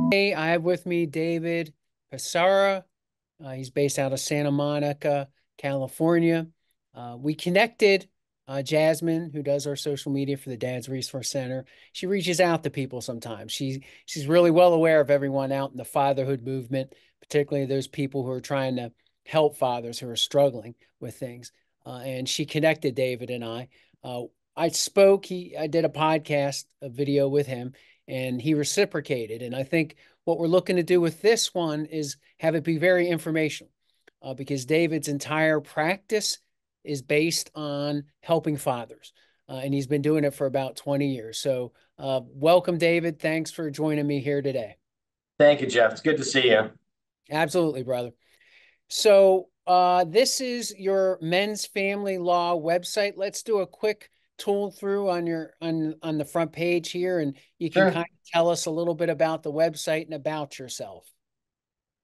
Hey, I have with me David Pisarra. He's based out of Santa Monica, California. We connected Jasmine, who does our social media for the Dad's Resource Center. She reaches out to people sometimes. She's really well aware of everyone out in the fatherhood movement, particularly those people who are trying to help fathers who are struggling with things. And she connected David and I. Uh, I did a podcast, a video with him, and he reciprocated. And I think what we're looking to do with this one is have it be very informational, because David's entire practice is based on helping fathers, and he's been doing it for about 20 years. So, welcome, David. Thanks for joining me here today. Thank you, Jeff. It's good to see you. Absolutely, brother. So, this is your men's family law website. Let's do a quick tool through on on the front page here, and you can Sure. kind of tell us a little bit about the website and about yourself.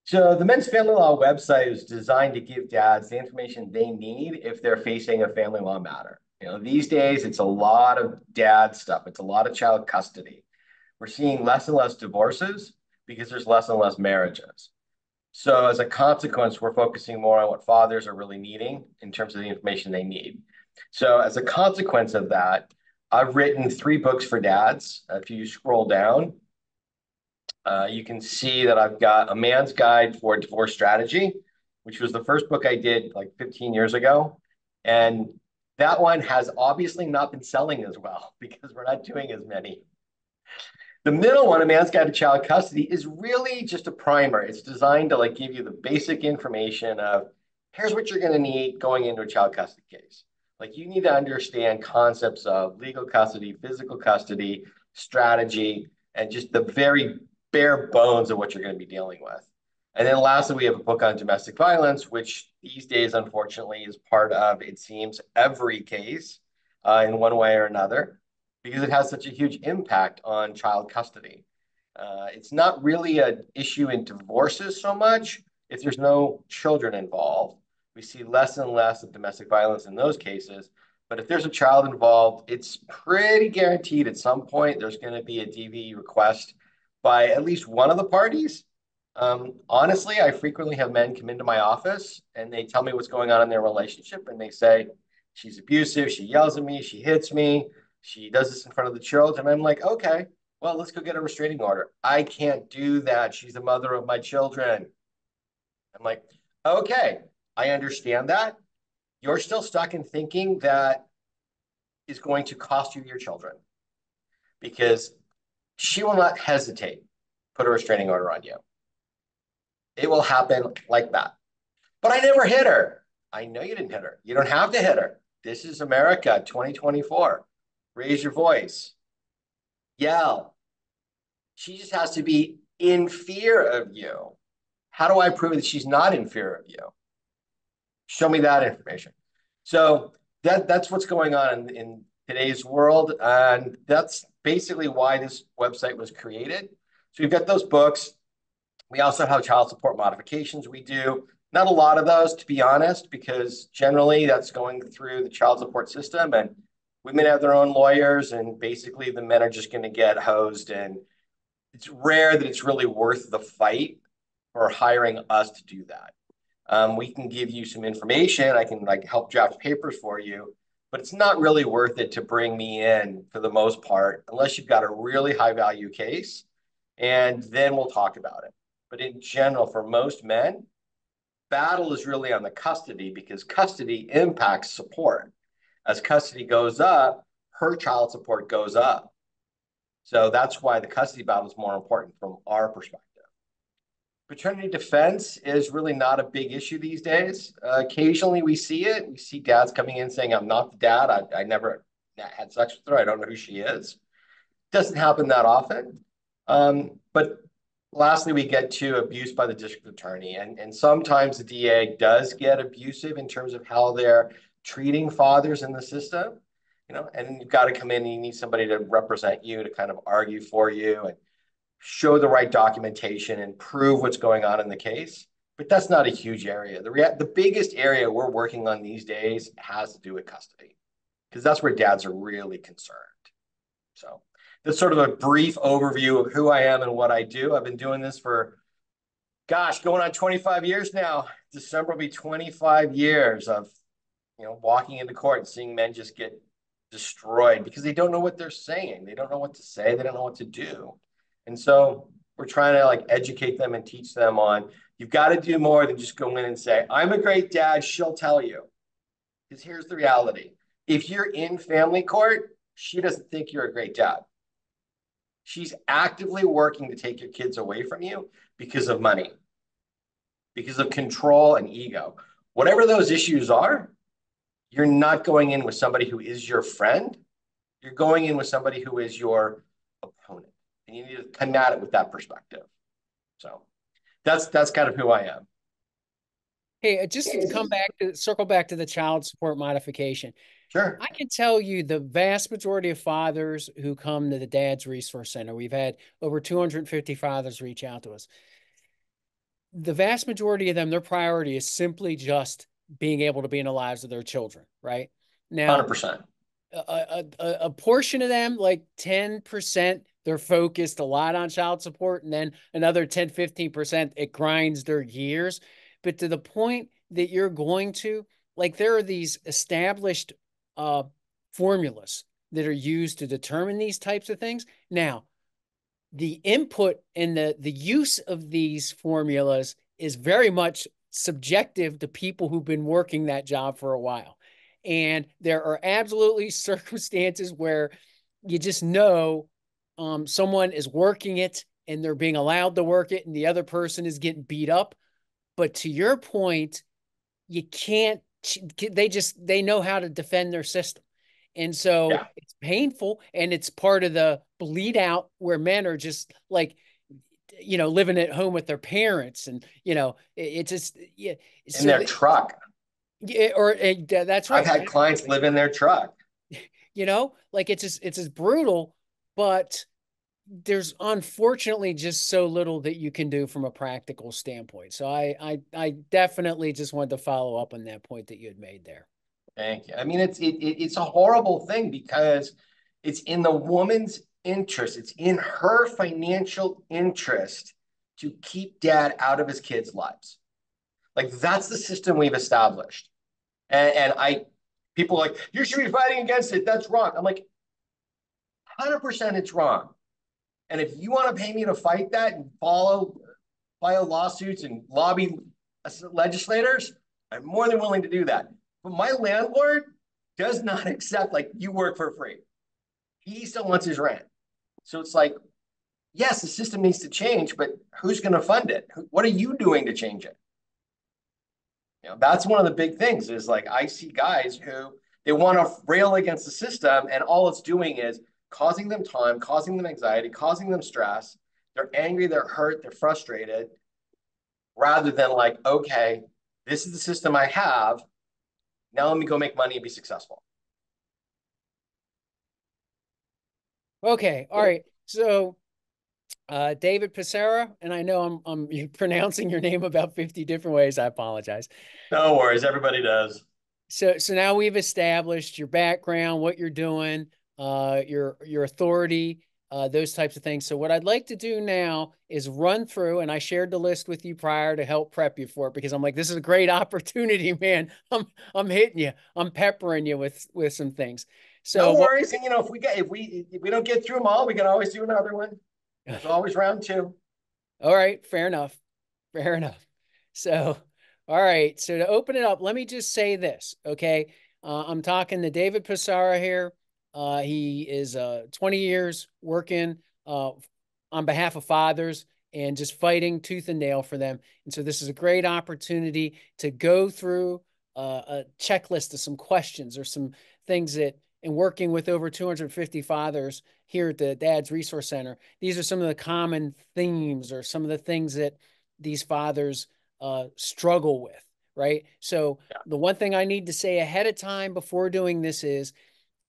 So the Men's Family Law website is designed to give dads the information they need if they're facing a family law matter. These days it's a lot of dad stuff. It's a lot of child custody. We're seeing less and less divorces because there's less and less marriages. So as a consequence, we're focusing more on what fathers are really needing in terms of the information they need. So as a consequence of that, I've written 3 books for dads. If you scroll down, you can see that I've got A Man's Guide for Divorce Strategy, which was the first book I did like 15 years ago. And that one has obviously not been selling as well because we're not doing as many. The middle one, A Man's Guide to Child Custody, is really just a primer. It's designed to like give you the basic information of here's what you're going to need going into a child custody case. Like you need to understand concepts of legal custody, physical custody, strategy, and just the very bare bones of what you're going to be dealing with. And then lastly, we have a book on domestic violence, which these days, unfortunately, is part of, it seems, every case in one way or another because it has such a huge impact on child custody. It's not really an issue in divorces so much if there's no children involved. We see less and less of domestic violence in those cases. But if there's a child involved, it's pretty guaranteed at some point there's going to be a DV request by at least one of the parties. Honestly, I frequently have men come into my office and they tell me what's going on in their relationship. And they say, she's abusive, she yells at me, she hits me, she does this in front of the children. I'm like, okay, well, let's go get a restraining order. I can't do that. She's the mother of my children. I'm like, okay, I understand that. You're still stuck in thinking that is going to cost you your children because she will not hesitate to put a restraining order on you. It will happen like that. But I never hit her. I know you didn't hit her. You don't have to hit her. This is America 2024. Raise your voice, yell. She just has to be in fear of you. How do I prove that she's not in fear of you? Show me that information. So that's what's going on in today's world. And that's basically why this website was created. So we've got those books. We also have child support modifications we do. Not a lot of those, to be honest, because generally that's going through the child support system and women have their own lawyers and basically the men are just going to get hosed. And it's rare that it's really worth the fight for hiring us to do that. We can give you some information. I can like help draft papers for you, but it's not really worth it to bring me in for the most part, unless you've got a really high value case, and then we'll talk about it. But in general, for most men, battle is really on the custody because custody impacts support. As custody goes up, her child support goes up. So that's why the custody battle is more important from our perspective. Paternity defense is really not a big issue these days. Occasionally we see it. We see dads coming in saying, I'm not the dad. I never had sex with her. I don't know who she is. Doesn't happen that often. But lastly, we get to abuse by the district attorney. And sometimes the DA does get abusive in terms of how they're treating fathers in the system. And you've got to come in and you need somebody to represent you, to kind of argue for you and show the right documentation and prove what's going on in the case. But that's not a huge area. The biggest area we're working on these days has to do with custody because that's where dads are really concerned. So that's sort of a brief overview of who I am and what I do. I've been doing this for, gosh, going on 25 years now. December will be 25 years of, walking into court and seeing men just get destroyed because they don't know what they're saying. They don't know what to say. They don't know what to do. And so we're trying to like educate them and teach them on, you've got to do more than just go in and say, I'm a great dad. She'll tell you. Because here's the reality. If you're in family court, she doesn't think you're a great dad. She's actively working to take your kids away from you because of money, because of control and ego. Whatever those issues are, you're not going in with somebody who is your friend. You're going in with somebody who is your opponent. And you need to come at it with that perspective. So that's kind of who I am. Hey, just to circle back to the child support modification. Sure. I can tell you the vast majority of fathers who come to the Dad's Resource Center, we've had over 250 fathers reach out to us. The vast majority of them, their priority is simply just being able to be in the lives of their children, right? Now, 100%. a portion of them, like 10%, they're focused a lot on child support, and then another 10, 15%, it grinds their gears. But to the point that you're going to, like, there are these established formulas that are used to determine these types of things. Now, the input and the use of these formulas is very much subjective to people who've been working that job for a while. And there are absolutely circumstances where you just know someone is working it and they're being allowed to work it and the other person is getting beat up. But to your point, you can't, they know how to defend their system. And so Yeah. it's painful and it's part of the bleed out where men are just like, living at home with their parents and, it's just, yeah. In So, their truck. yeah, that's I've right. had clients live in their truck. Like it's just brutal, but there's unfortunately just so little that you can do from a practical standpoint. So I definitely just wanted to follow up on that point that you had made there. Thank you. I mean, it's a horrible thing because it's in the woman's interest. It's in her financial interest to keep dad out of his kids' lives. Like that's the system we've established. And people are like, you should be fighting against it. That's wrong. I'm like, 100% it's wrong. And if you want to pay me to fight that and file lawsuits and lobby legislators, I'm more than willing to do that. But my landlord does not accept like you work for free. He still wants his rent. So it's like, yes, the system needs to change, but who's going to fund it? What are you doing to change it? That's one of the big things is like I see guys who they want to rail against the system and all it's doing is causing them time, causing them anxiety, causing them stress. They're angry, they're hurt, they're frustrated, rather than like, okay, this is the system I have. Now let me go make money and be successful. Okay. All right. So David Pisarra, and I know I'm pronouncing your name about 50 different ways. I apologize. No worries, everybody does. So now we've established your background, what you're doing, your authority, those types of things. So what I'd like to do now is run through, and I shared the list with you prior to help prep you for it because I'm like, this is a great opportunity, man. I'm hitting you, I'm peppering you with some things. So No what? worries. And if we don't get through them all, we can always do another one. There's always round two. All right, fair enough. Fair enough. So, all right. So to open it up, let me just say this, okay? I'm talking to David Pisarra here. He is 20 years working on behalf of fathers and just fighting tooth and nail for them. And so this is a great opportunity to go through a checklist of some questions or some things that, in working with over 250 fathers here at the Dad's Resource Center, these are some of the common themes or some of the things that these fathers struggle with, right? So Yeah. the one thing I need to say ahead of time before doing this is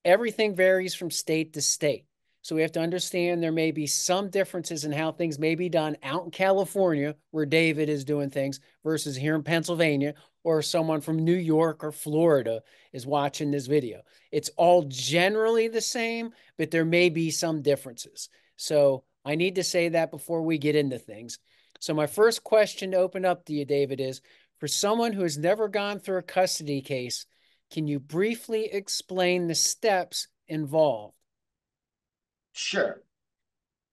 everything varies from state to state. So we have to understand there may be some differences in how things may be done out in California, where David is doing things, versus here in Pennsylvania or someone from New York or Florida is watching this video. It's all generally the same, but there may be some differences. So I need to say that before we get into things. So my first question to open up to you, David, is for someone who has never gone through a custody case, can you briefly explain the steps involved? Sure.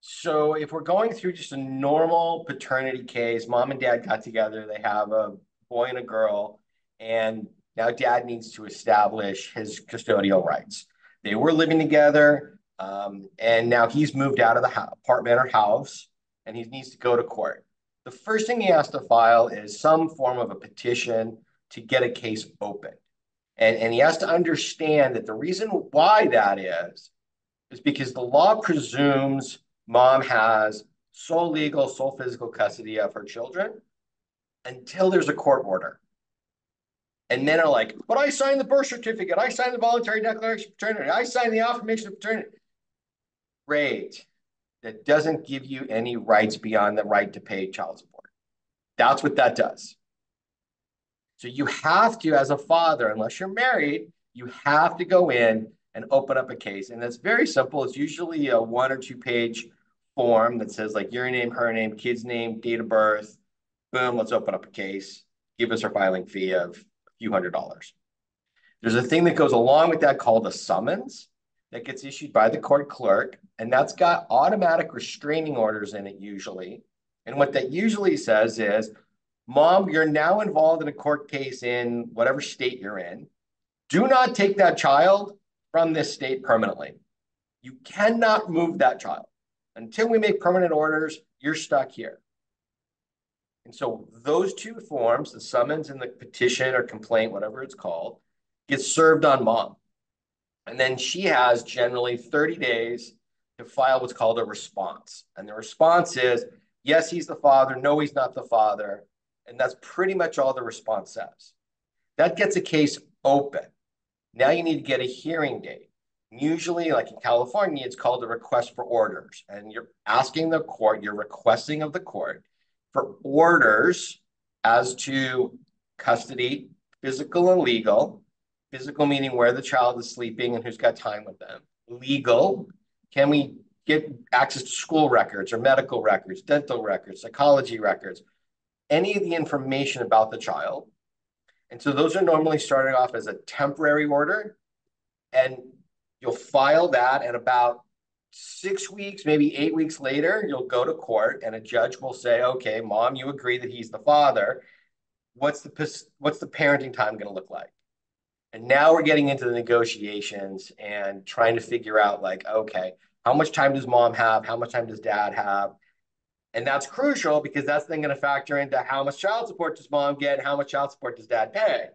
So if we're going through just a normal paternity case, mom and dad got together, they have a boy and a girl, and now dad needs to establish his custodial rights. They were living together, and now he's moved out of the apartment or house, and he needs to go to court. The first thing he has to file is some form of a petition to get a case open. And he has to understand that the reason why that is because the law presumes mom has sole legal, sole physical custody of her children until there's a court order. And men are like, but I signed the birth certificate, I signed the voluntary declaration of paternity, I signed the affirmation of paternity. Great. That doesn't give you any rights beyond the right to pay child support. That's what that does. So you have to, as a father, unless you're married, you have to go in and open up a case. And it's very simple. It's usually a 1 or 2 page form that says like your name, her name, kid's name, date of birth. Boom, let's open up a case. Give us our filing fee of a few $100s. There's a thing that goes along with that called a summons that gets issued by the court clerk. And that's got automatic restraining orders in it usually. And what that usually says is, Mom, you're now involved in a court case in whatever state you're in. Do not take that child from this state permanently. You cannot move that child. Until we make permanent orders, you're stuck here. And so those two forms, the summons and the petition or complaint, whatever it's called, gets served on mom. And then she has generally 30 days to file what's called a response. And the response is, yes, he's the father. No, he's not the father. And that's pretty much all the response says. That gets a case open. Now you need to get a hearing date. Usually, like in California, it's called a request for orders. And you're asking the court, you're requesting of the court for orders as to custody, physical and legal. Physical meaning where the child is sleeping and who's got time with them. Legal, can we get access to school records or medical records, dental records, psychology records, any of the information about the child. And so those are normally starting off as a temporary order. And you'll file that, and about 6 weeks, maybe 8 weeks later, you'll go to court and a judge will say, okay, mom, you agree that he's the father. What's the parenting time going to look like? And now we're getting into the negotiations and trying to figure out like, okay, how much time does mom have? How much time does dad have? And that's crucial because that's then going to factor into how much child support does mom get and how much child support does dad pay.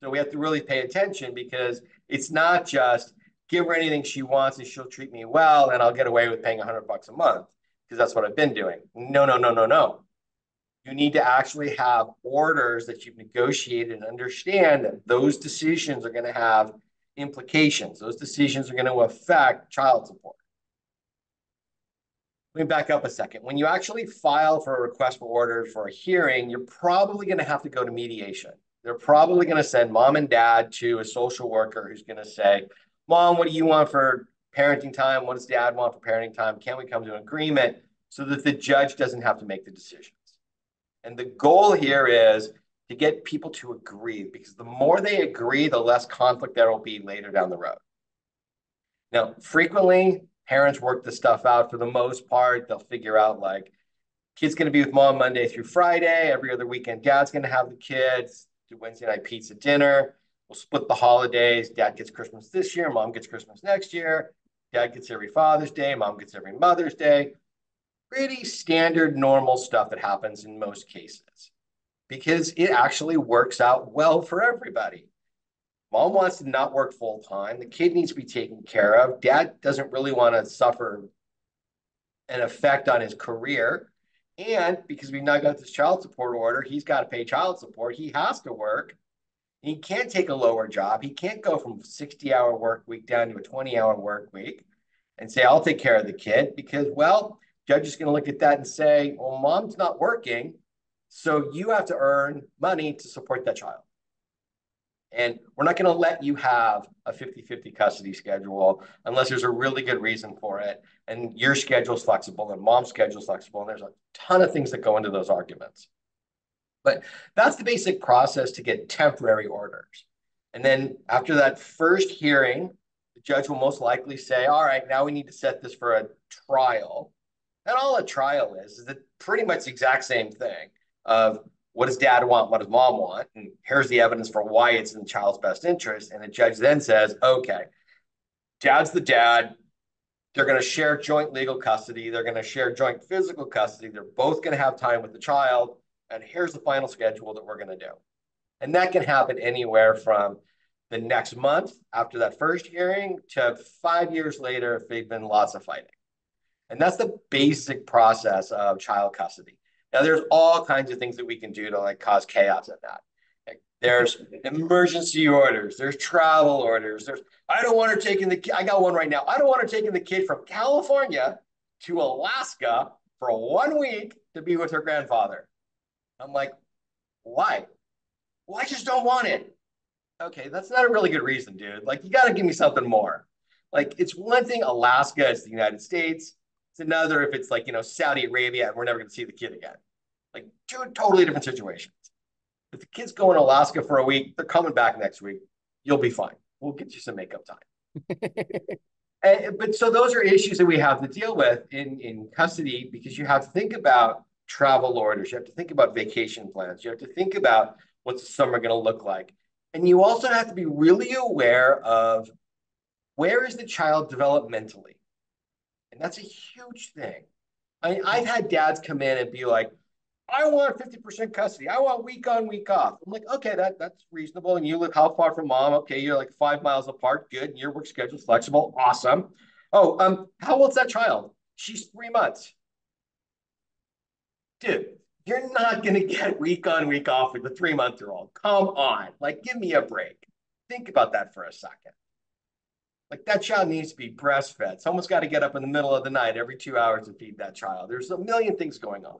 So we have to really pay attention because it's not just give her anything she wants and she'll treat me well and I'll get away with paying $100 a month because that's what I've been doing. No, no, no, no, no. You need to actually have orders that you've negotiated and understand that those decisions are going to have implications. Those decisions are going to affect child support. Let me back up a second. When you actually file for a request for orders for a hearing, you're probably going to have to go to mediation. They're probably going to send mom and dad to a social worker who's going to say, Mom, what do you want for parenting time? What does dad want for parenting time? Can we come to an agreement so that the judge doesn't have to make the decisions? And the goal here is to get people to agree because the more they agree, the less conflict there will be later down the road. Now, frequently, parents work this stuff out. For the most part, they'll figure out like, kid's going to be with mom Monday through Friday. Every other weekend, dad's going to have the kids. Do Wednesday night pizza dinner. We'll split the holidays. Dad gets Christmas this year. Mom gets Christmas next year. Dad gets every Father's Day. Mom gets every Mother's Day. Pretty standard, normal stuff that happens in most cases because it actually works out well for everybody. Mom wants to not work full time. The kid needs to be taken care of. Dad doesn't really want to suffer an effect on his career. And because we've now got this child support order, he's got to pay child support. He has to work. He can't take a lower job. He can't go from a 60-hour work week down to a 20-hour work week and say, I'll take care of the kid because, well, judge is going to look at that and say, well, mom's not working. So you have to earn money to support that child. And we're not going to let you have a 50-50 custody schedule unless there's a really good reason for it. And your schedule is flexible and mom's schedule is flexible. And there's a ton of things that go into those arguments. But that's the basic process to get temporary orders. And then after that first hearing, the judge will most likely say, all right, now we need to set this for a trial. And all a trial is that pretty much the exact same thing of what does dad want, what does mom want, and here's the evidence for why it's in the child's best interest. And the judge then says, okay, dad's the dad. They're going to share joint legal custody. They're going to share joint physical custody. They're both going to have time with the child. And here's the final schedule that we're going to do. And that can happen anywhere from the next month after that first hearing to 5 years later if they've been lots of fighting. And that's the basic process of child custody. Now, there's all kinds of things that we can do to like cause chaos in that. Like, there's emergency orders, there's travel orders, there's I don't want her taking the I got one right now. I don't want her taking the kid from California to Alaska for 1 week to be with her grandfather. I'm like, why? Well, I just don't want it. Okay, that's not a really good reason, dude. Like, you got to give me something more. Like, it's one thing, Alaska is the United States. It's another if it's like, Saudi Arabia and we're never going to see the kid again. Like, two totally different situations. If the kid's going to Alaska for a week, they're coming back next week. You'll be fine. We'll get you some makeup time. But so those are issues that we have to deal with in custody because you have to think about travel orders. You have to think about vacation plans. You have to think about what's the summer going to look like. And you also have to be really aware of where is the child developmentally. And that's a huge thing. I've had dads come in and be like, I want 50% custody. I want week on, week off. I'm like, okay, that's reasonable. And you live how far from mom? Okay, you're like 5 miles apart. Good. And your work schedule's flexible. Awesome. Oh, how old's that child? She's 3 months. Dude, you're not going to get week on, week off with a 3-month-old. Come on. Like, give me a break. Think about that for a second. Like, that child needs to be breastfed. Someone's got to get up in the middle of the night every 2 hours to feed that child. There's a million things going on.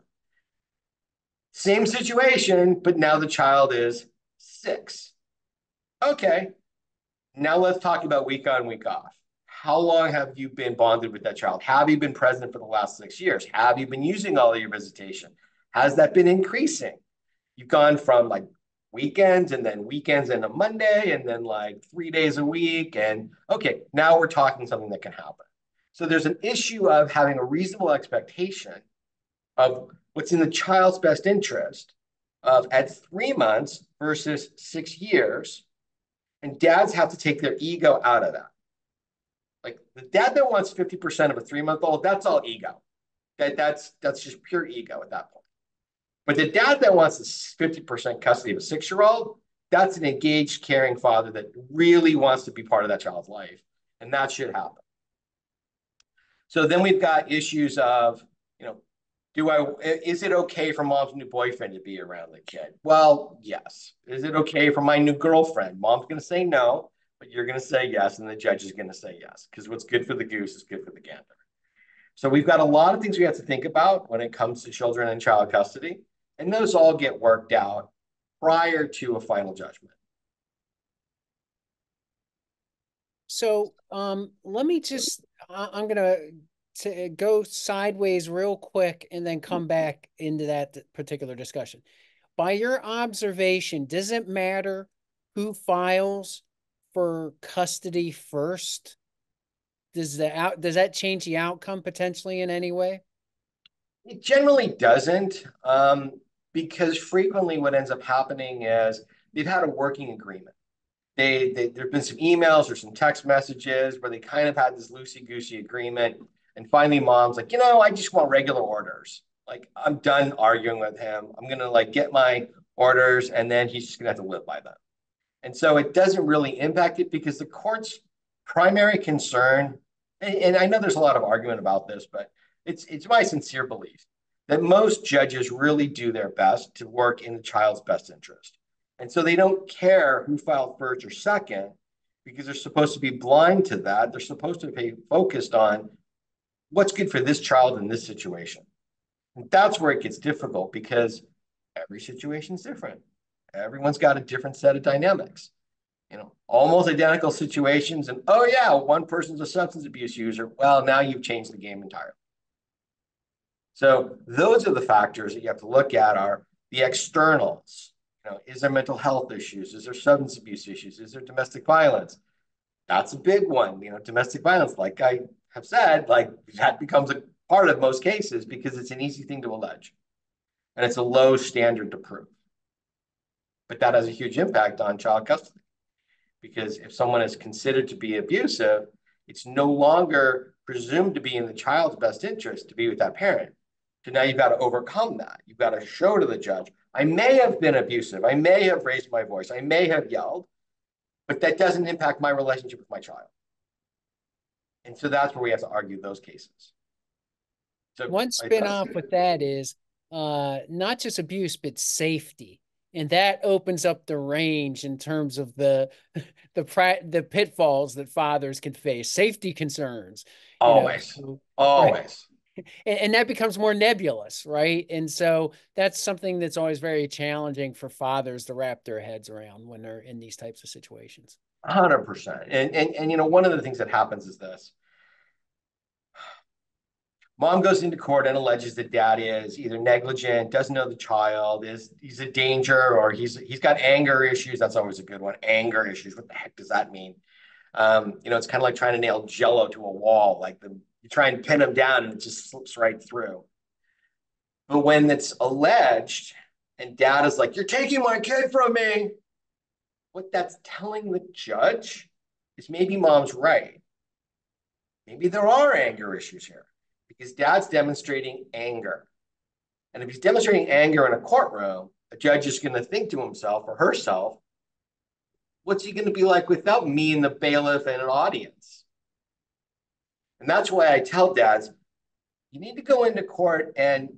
Same situation, but now the child is 6. Okay, now let's talk about week on, week off. How long have you been bonded with that child? Have you been present for the last 6 years? Have you been using all of your visitation? Has that been increasing? You've gone from like weekends and then weekends and a Monday and then like 3 days a week. And okay, now we're talking something that can happen. So there's an issue of having a reasonable expectation of what's in the child's best interest of at 3 months versus 6 years. And dads have to take their ego out of that. Like the dad that wants 50% of a 3-month-old, that's all ego. That's just pure ego at that point. But the dad that wants 50% custody of a 6-year-old, that's an engaged, caring father that really wants to be part of that child's life. And that should happen. So then we've got issues of, is it okay for mom's new boyfriend to be around the kid? Well, yes. Is it okay for my new girlfriend? Mom's going to say no, but you're going to say yes, and the judge is going to say yes, because what's good for the goose is good for the gander. So we've got a lot of things we have to think about when it comes to children and child custody, and those all get worked out prior to a final judgment. So let me just, I'm going to go sideways real quick and then come back into that particular discussion. By your observation, does it matter who files for custody first? Does that change the outcome potentially in any way? It generally doesn't, because frequently what ends up happening is they've had a working agreement. There've been some emails or some text messages where they kind of had this loosey-goosey agreement. And finally, mom's like, I just want regular orders. Like, I'm done arguing with him. I'm going to like get my orders and then he's just going to have to live by them. And so it doesn't really impact it because the court's primary concern, and I know there's a lot of argument about this, but it's my sincere belief that most judges really do their best to work in the child's best interest. And so they don't care who filed first or second because they're supposed to be blind to that. They're supposed to be focused on what's good for this child in this situation. And that's where it gets difficult because Every situation is different. Everyone's got a different set of dynamics. Almost identical situations. And oh, yeah, one person's a substance abuse user. Well, now you've changed the game entirely. So those are the factors that you have to look at are the externals. Is there mental health issues? Is there substance abuse issues? Is there domestic violence? That's a big one. Domestic violence, like I have said, like that becomes a part of most cases because it's an easy thing to allege and it's a low standard to prove. But that has a huge impact on child custody because if someone is considered to be abusive, it's no longer presumed to be in the child's best interest to be with that parent. So now you've got to overcome that. You've got to show to the judge, I may have been abusive. I may have raised my voice. I may have yelled, but that doesn't impact my relationship with my child. And so that's where we have to argue those cases. So One spin off with that is not just abuse, but safety. And that opens up the range in terms of the pitfalls that fathers can face, safety concerns, always, so, right. always. And that becomes more nebulous, right? And so that's something that's always very challenging for fathers to wrap their heads around when they're in these types of situations. 100%. And one of the things that happens is this. Mom goes into court and alleges that dad is either negligent, doesn't know the child, he's a danger, or he's got anger issues. That's always a good one. Anger issues. What the heck does that mean? It's kind of like trying to nail Jello to a wall. Like you try and pin him down and it just slips right through. But when it's alleged and dad is like, "You're taking my kid from me," what that's telling the judge is maybe mom's right. Maybe there are anger issues here because dad's demonstrating anger. And if he's demonstrating anger in a courtroom, a judge is going to think to himself or herself, what's he going to be like without me and the bailiff and an audience? And that's why I tell dads, you need to go into court, and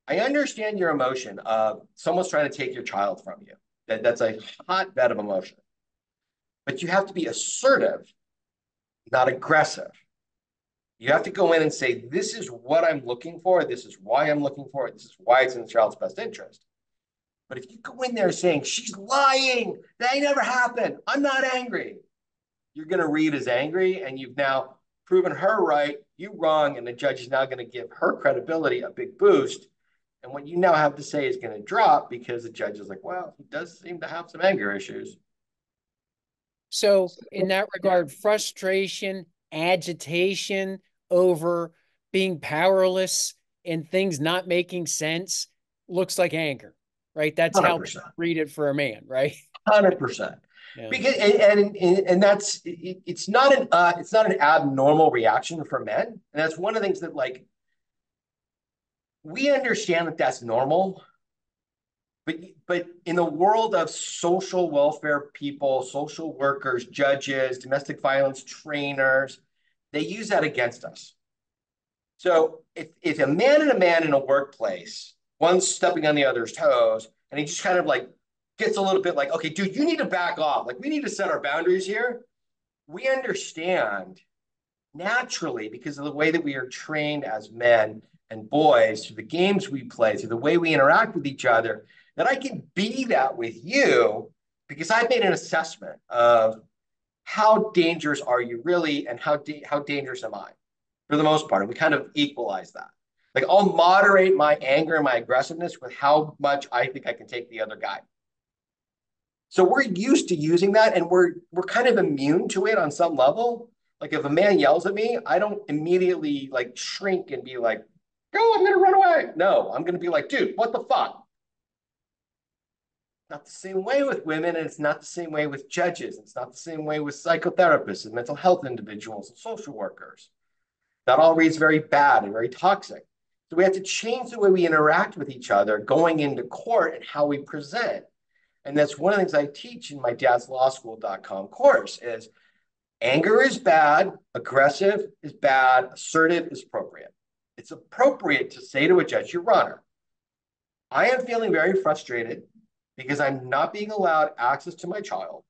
I understand your emotion of someone's trying to take your child from you. That's a hotbed of emotion. But you have to be assertive, not aggressive. You have to go in and say, this is what I'm looking for. This is why I'm looking for it. This is why it's in the child's best interest. But if you go in there saying, she's lying, that never happened, I'm not angry, you're going to read as angry, and you've now proven her right, you wrong, and the judge is now going to give her credibility a big boost. And what you now have to say is going to drop because the judge is like, well, he does seem to have some anger issues. So in that regard, frustration, agitation over being powerless and things not making sense looks like anger, right? That's how 100%. read it for a man, right? 100%. Yeah. Because and that's it's not an abnormal reaction for men, and that's one of the things that like we understand that that's normal, but in the world of social welfare people, social workers, judges, domestic violence trainers, they use that against us. So if a man and a man in a workplace, one's stepping on the other's toes, and he just kind of like gets a little bit like, okay, dude, you need to back off. Like we need to set our boundaries here. We understand naturally because of the way that we are trained as men and boys through the games we play, through the way we interact with each other, that I can be that with you because I've made an assessment of how dangerous are you really and how dangerous am I for the most part. And we kind of equalize that. Like I'll moderate my anger and my aggressiveness with how much I think I can take the other guy. So we're used to using that and we're kind of immune to it on some level. Like if a man yells at me, I don't immediately like shrink and be like, go, I'm gonna run away. No, I'm gonna be like, dude, what the fuck? Not the same way with women, and it's not the same way with judges. It's not the same way with psychotherapists and mental health individuals and social workers. That all reads very bad and very toxic. So we have to change the way we interact with each other going into court and how we present. And that's one of the things I teach in my dadslawschool.com course is anger is bad, aggressive is bad, assertive is appropriate. It's appropriate to say to a judge, Your Honor, I am feeling very frustrated because I'm not being allowed access to my child.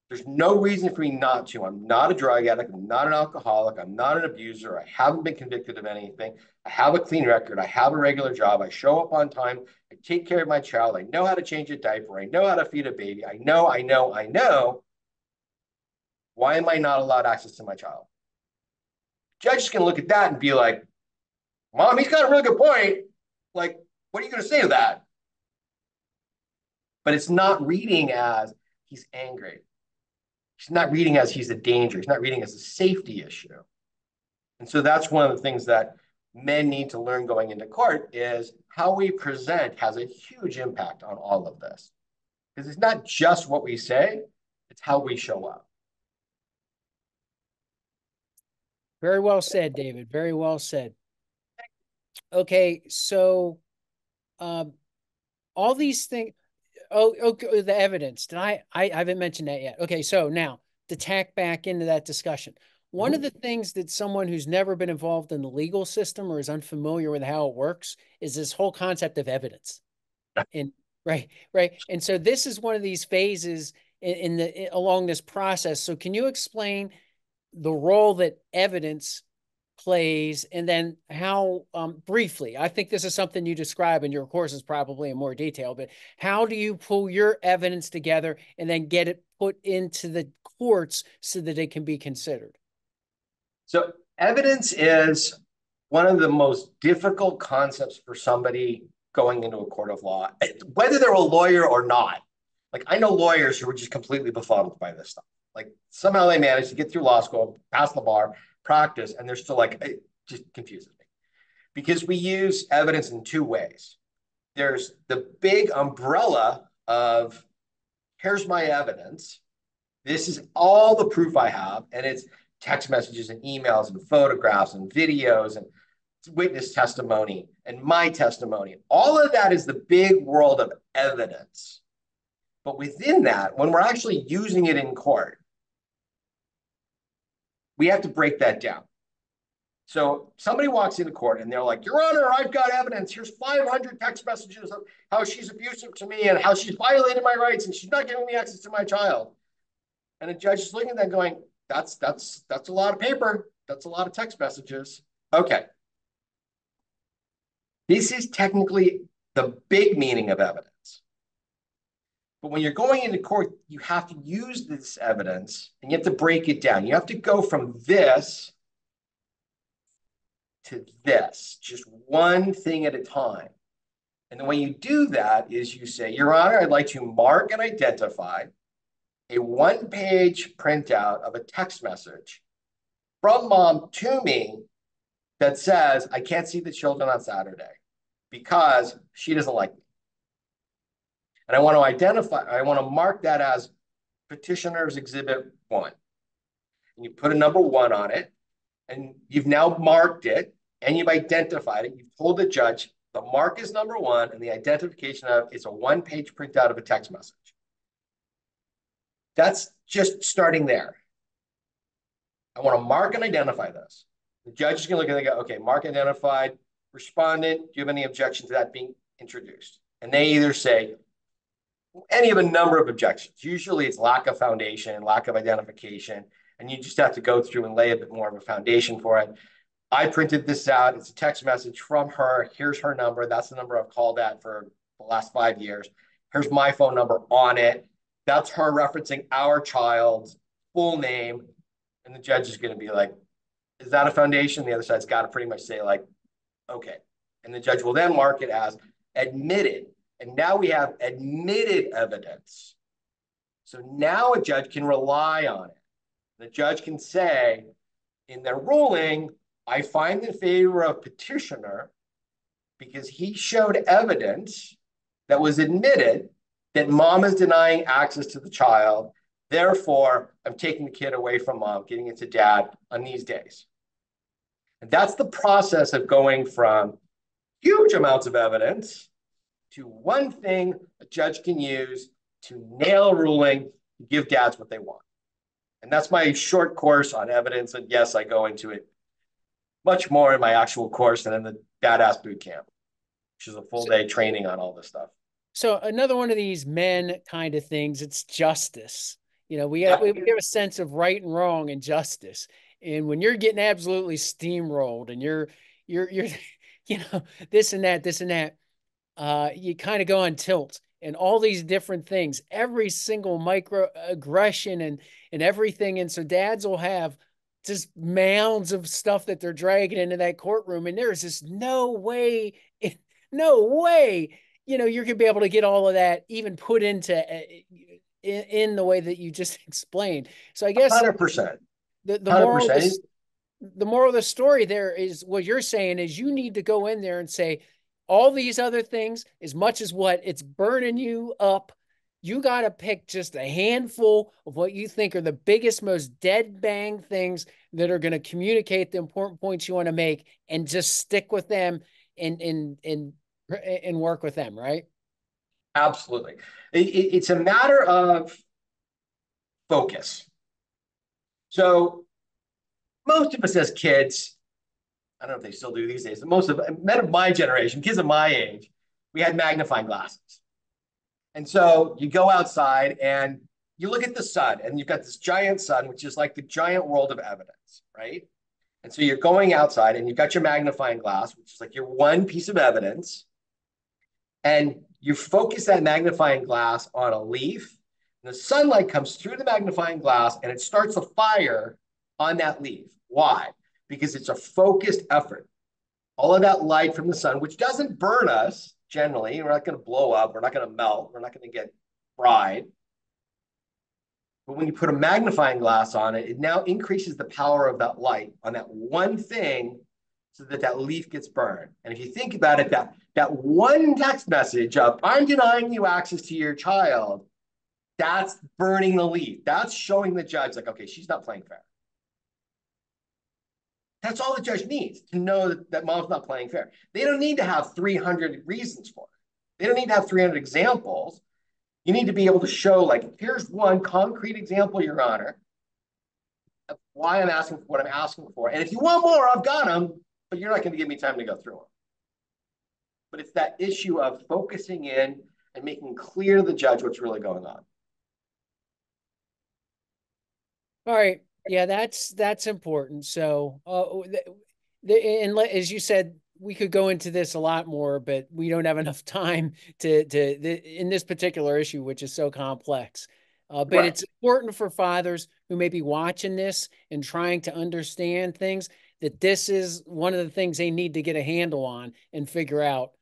There's no reason for me not to. I'm not a drug addict. I'm not an alcoholic. I'm not an abuser. I haven't been convicted of anything. I have a clean record. I have a regular job. I show up on time. I take care of my child. I know how to change a diaper. I know how to feed a baby. I know. Why am I not allowed access to my child? Judge is going to look at that and be like, Mom, he's got a really good point. Like, what are you going to say to that? But it's not reading as he's angry. He's not reading as he's a danger. He's not reading as a safety issue. And so that's one of the things that men need to learn going into court is how we present has a huge impact on all of this. Because it's not just what we say, it's how we show up. Very well said, David. Very well said. Okay, so um, all these things. Oh, okay, the evidence. Did I haven't mentioned that yet. Okay, so now to tack back into that discussion. One of the things that someone who's never been involved in the legal system or is unfamiliar with how it works is this whole concept of evidence. And right. And so this is one of these phases along this process. So can you explain the role that evidence plays and then how briefly, I think this is something you describe in your courses probably in more detail, but how do you pull your evidence together and then get it put into the courts so that it can be considered? So evidence is one of the most difficult concepts for somebody going into a court of law, whether they're a lawyer or not. Like I know lawyers who are just completely befuddled by this stuff. Like somehow they manage to get through law school, pass the bar, practice, and they're still like, it just confuses me. Because we use evidence in two ways. There's the big umbrella of here's my evidence. This is all the proof I have, and it's text messages and emails and photographs and videos and witness testimony and my testimony. All of that is the big world of evidence. But within that, when we're actually using it in court, we have to break that down. So somebody walks into court and they're like, Your Honor, I've got evidence. Here's 500 text messages of how she's abusive to me and how she's violated my rights and she's not giving me access to my child. And the judge is looking at that going, that's a lot of paper. That's a lot of text messages. Okay. This is technically the big meaning of evidence. But when you're going into court, you have to use this evidence and you have to break it down. You have to go from this to this, just one thing at a time. And the way you do that is you say, Your Honor, I'd like to mark and identify a one-page printout of a text message from mom to me that says, I can't see the children on Saturday because she doesn't like me. And I want to mark that as petitioner's exhibit 1. And you put a number 1 on it, and you've now marked it, and you've identified it. You've told the judge the mark is number 1, and the identification of it's a one-page printout of a text message. That's just starting there. I want to mark and identify this. The judge is going to look at it and go, okay, mark identified, respondent, do you have any objection to that being introduced? And they either say any of a number of objections. Usually it's lack of foundation, lack of identification, and you just have to go through and lay a bit more of a foundation for it. I printed this out. It's a text message from her. Here's her number. That's the number I've called at for the last 5 years. Here's my phone number on it. That's her referencing our child's full name. And the judge is going to be like, is that a foundation? The other side's got to pretty much say like, okay. And the judge will then mark it as admitted. And now we have admitted evidence. So now a judge can rely on it. The judge can say in their ruling, I find in favor of petitioner because he showed evidence that was admitted that mom is denying access to the child. Therefore, I'm taking the kid away from mom, getting it to dad on these days. And that's the process of going from huge amounts of evidence to one thing a judge can use to nail a ruling, to give dads what they want. And that's my short course on evidence. And yes, I go into it much more in my actual course and in the Badass Boot Camp, which is a full day training on all this stuff. So another one of these men kind of things, it's justice. We have a sense of right and wrong and justice. And when you're getting absolutely steamrolled and you're this and that, you kind of go on tilt and all these different things, every single microaggression and everything. And so dads will have just mounds of stuff that they're dragging into that courtroom. And there's just no way, no way, you're going to be able to get all of that even put into in the way that you just explained. So I guess 100%. the moral of 100%. this the moral of the story there is what you're saying is you need to go in there and say all these other things, as much as what it's burning you up, you got to pick just a handful of what you think are the biggest, most dead bang things that are going to communicate the important points you want to make, and just stick with them and work with them, right? Absolutely. It's a matter of focus. So most of us as kids, I don't know if they still do these days, but most of men of my generation, kids of my age, we had magnifying glasses. And so you go outside and you look at the sun, and you've got this giant sun, which is like the giant world of evidence, right? And so you're going outside and you've got your magnifying glass, which is like your one piece of evidence. And you focus that magnifying glass on a leaf, and the sunlight comes through the magnifying glass and it starts a fire on that leaf. Why? Because it's a focused effort. All of that light from the sun, which doesn't burn us generally, we're not going to blow up, we're not going to melt, we're not going to get fried. But when you put a magnifying glass on it, it now increases the power of that light on that one thing so that that leaf gets burned. And if you think about it, that one text message of, I'm denying you access to your child, that's burning the leaf. That's showing the judge, like, okay, she's not playing fair. That's all the judge needs to know that mom's not playing fair. They don't need to have 300 reasons for it. They don't need to have 300 examples. You need to be able to show, like, here's one concrete example, Your Honor, of why I'm asking for what I'm asking for. And if you want more, I've got them, but you're not going to give me time to go through them. But it's that issue of focusing in and making clear to the judge what's really going on. All right. Yeah, that's important. So, and as you said, we could go into this a lot more, but we don't have enough time in this particular issue, which is so complex. But Right. it's important for fathers who may be watching this and trying to understand things, that this is one of the things they need to get a handle on and figure out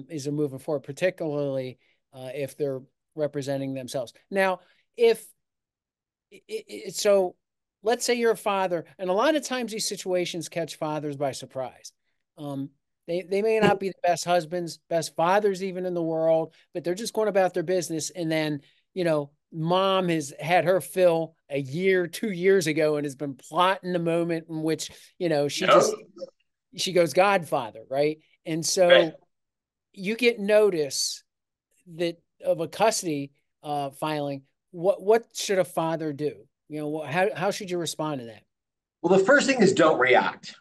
as they're moving forward, particularly if they're representing themselves. Now, if so let's say you're a father, and a lot of times these situations catch fathers by surprise. Um, they may not be the best husbands, best fathers even in the world, but they're just going about their business. And then, mom has had her fill a year, 2 years ago, and has been plotting the moment in which, No. she goes Godfather, right? And Right. so you get notice that of a custody filing. What should a father do? How should you respond to that? Well, the first thing is don't react.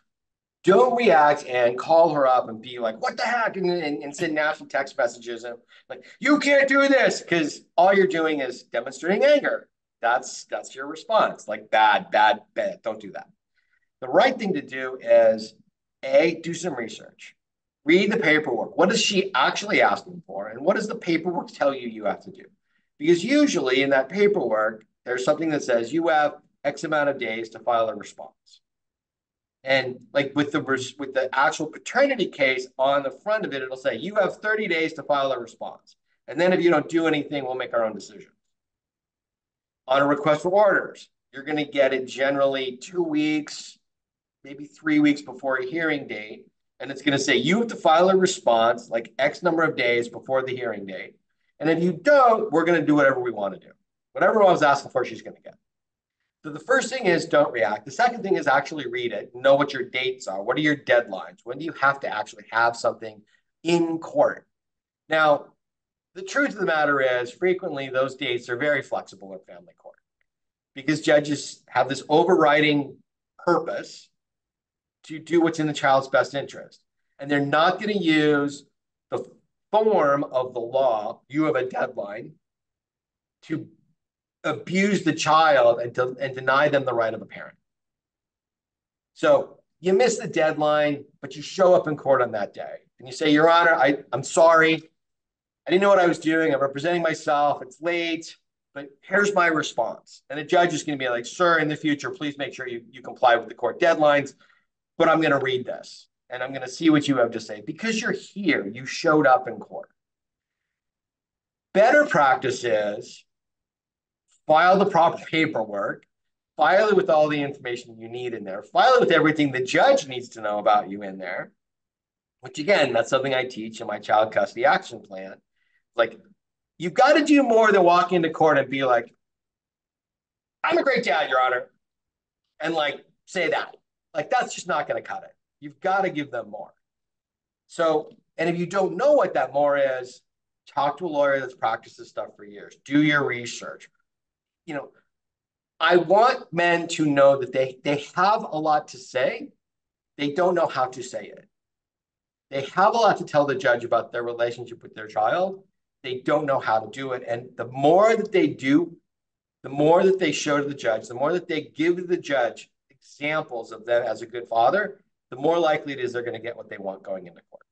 Don't react and call her up and be like, what the heck? And send nasty text messages and like, you can't do this, because all you're doing is demonstrating anger. That's your response. Like, bad, bad, bad. Don't do that. The right thing to do is do some research. Read the paperwork. What is she actually asking for? And what does the paperwork tell you you have to do? Because usually in that paperwork, there's something that says you have X amount of days to file a response. And like with the actual paternity case on the front of it, it'll say you have 30 days to file a response. And then if you don't do anything, we'll make our own decision. On a request for orders, you're going to get it generally 2 weeks, maybe 3 weeks before a hearing date. And it's going to say you have to file a response like X number of days before the hearing date. And if you don't, we're going to do whatever we want to do. Whatever I was asking for, she's going to get. So the first thing is don't react. The second thing is actually read it, know what your dates are. What are your deadlines? When do you have to actually have something in court? Now, the truth of the matter is frequently those dates are very flexible in family court because judges have this overriding purpose to do what's in the child's best interest. And they're not going to use the form of the law, you have a deadline, to abuse the child and deny them the right of a parent. So you miss the deadline, but you show up in court on that day and you say, Your Honor, I'm sorry. I didn't know what I was doing. I'm representing myself. It's late, but here's my response. And the judge is going to be like, Sir, in the future, please make sure you comply with the court deadlines. But I'm going to read this and I'm going to see what you have to say. Because you're here, you showed up in court. Better practice is file the proper paperwork, file it with all the information you need in there, file it with everything the judge needs to know about you in there, which again, that's something I teach in my child custody action plan. Like, you've got to do more than walk into court and be like, I'm a great dad, Your Honor, and like say that. Like, that's just not going to cut it. You've got to give them more. So, and if you don't know what that more is, talk to a lawyer that's practiced this stuff for years. Do your research. You know, I want men to know that they have a lot to say. They don't know how to say it. They have a lot to tell the judge about their relationship with their child. They don't know how to do it. And the more that they do, the more that they show to the judge, the more that they give to the judge examples of them as a good father, the more likely it is they're going to get what they want going into court.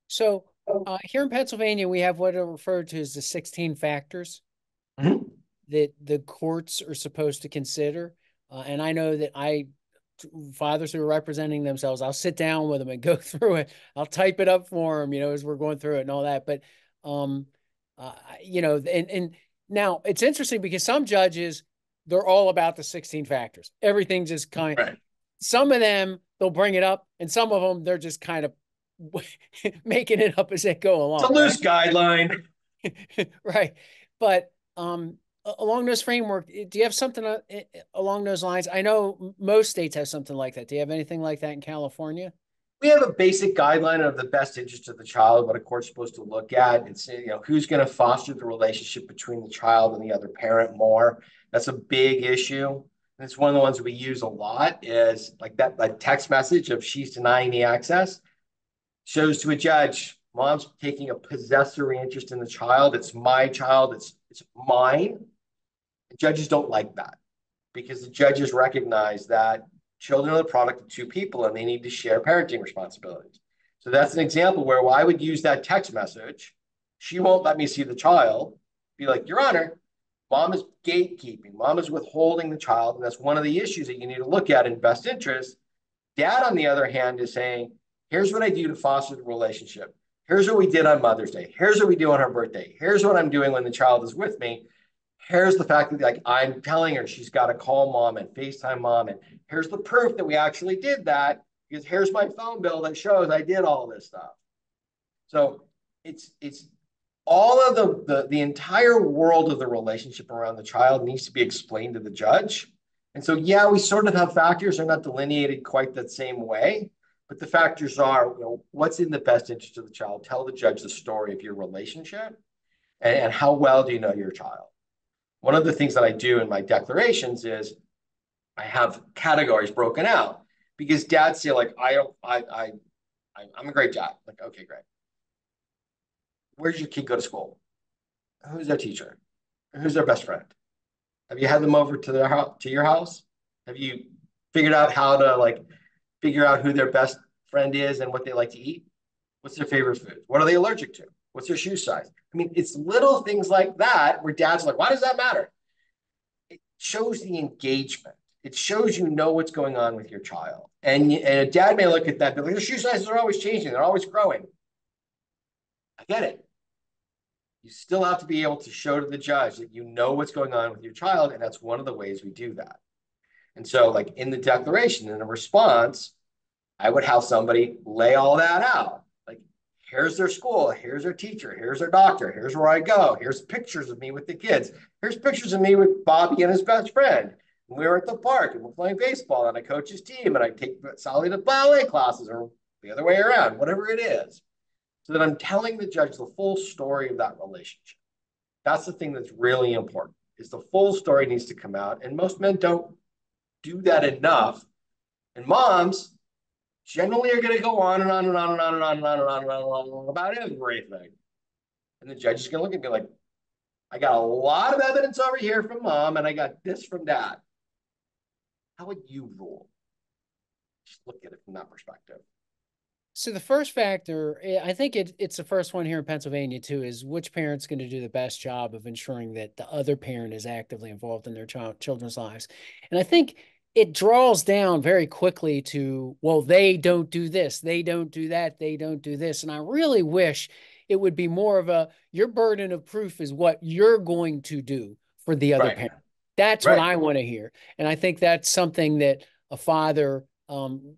So here in Pennsylvania, we have what are referred to as the 16 factors Mm-hmm. that the courts are supposed to consider. And I know that fathers who are representing themselves, I'll sit down with them and go through it. I'll type it up for them, as we're going through it and all that. But, and now it's interesting because some judges, they're all about the 16 factors. Everything's just Right. some of them, they'll bring it up, and some of them, they're just kind of making it up as they go It's a along, right? loose guideline. Right. But along those framework, do you have something along those lines? I know most states have something like that. Do you have anything like that in California? We have a basic guideline of the best interest of the child, what a court's supposed to look at. It's, who's going to foster the relationship between the child and the other parent more. That's a big issue. And it's one of the ones we use a lot is like that text message of she's denying the access shows to a judge, mom's taking a possessory interest in the child. It's my child. It's mine. Judges don't like that because the judges recognize that children are the product of two people and they need to share parenting responsibilities. So that's an example where I would use that text message. She won't let me see the child. Be like, Your Honor, mom is gatekeeping. Mom is withholding the child. And that's one of the issues that you need to look at in best interest. Dad, on the other hand, is saying, here's what I do to foster the relationship. Here's what we did on Mother's Day. Here's what we do on her birthday. Here's what I'm doing when the child is with me. Here's the fact that like I'm telling her she's got to call mom and FaceTime mom. And here's the proof that we actually did that because here's my phone bill that shows I did all this stuff. So it's all of the entire world of the relationship around the child needs to be explained to the judge. And so, yeah, we sort of have factors. They're not delineated quite that same way, but the factors are, what's in the best interest of the child? Tell the judge the story of your relationship and how well do you know your child? One of the things that I do in my declarations is I have categories broken out because dads say like, I'm a great dad. Like, okay, great. Where's your kid go to school? Who's their teacher? Who's their best friend? Have you had them over to their house, to your house? Have you figured out how to like figure out who their best friend is and what they like to eat? What's their favorite food? What are they allergic to? What's their shoe size? I mean, it's little things like that where dad's like, why does that matter? It shows the engagement. It shows you know what's going on with your child. And a dad may look at that, but like, the shoe sizes are always changing. They're always growing. I get it. You still have to be able to show to the judge that you know what's going on with your child. And that's one of the ways we do that. And so, like in the declaration, in a response, I would have somebody lay all that out. Like, here's their school, here's their teacher, here's their doctor, here's where I go, here's pictures of me with the kids, here's pictures of me with Bobby and his best friend. And we were at the park and we're playing baseball and I coach his team and I take Sally to ballet classes or the other way around, whatever it is. So that I'm telling the judge the full story of that relationship. That's the thing that's really important is the full story needs to come out. And most men don't do that enough. And moms generally are going to go on and on and on and on and on and on and on and on and on about everything. And the judge is going to look at me like, I got a lot of evidence over here from mom, and I got this from dad. How would you rule? Just look at it from that perspective. So the first factor, I think it's the first one here in Pennsylvania too, is which parent's going to do the best job of ensuring that the other parent is actively involved in their children's lives. And I think it draws down very quickly to, well, they don't do this, they don't do that, they don't do this. And I really wish it would be more of a, your burden of proof is what you're going to do for the other Right. parent. That's what Right. I want to hear. And I think that's something that a father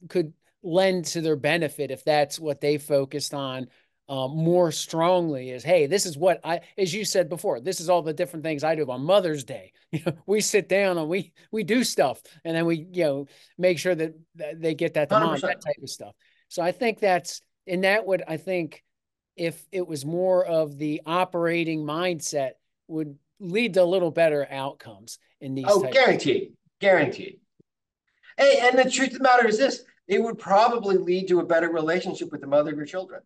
could lend to their benefit if that's what they focused on more strongly is, hey, this is what I, as you said before, this is all the different things I do on Mother's Day. We sit down and we do stuff, and then we make sure that they get that to mom, that 100%. type of stuff. So I think that's, and that would, I think, if it was more of the operating mindset, would lead to a little better outcomes in these Oh, types. guaranteed. Guaranteed. Hey, and the truth of the matter is this, it would probably lead to a better relationship with the mother of your children,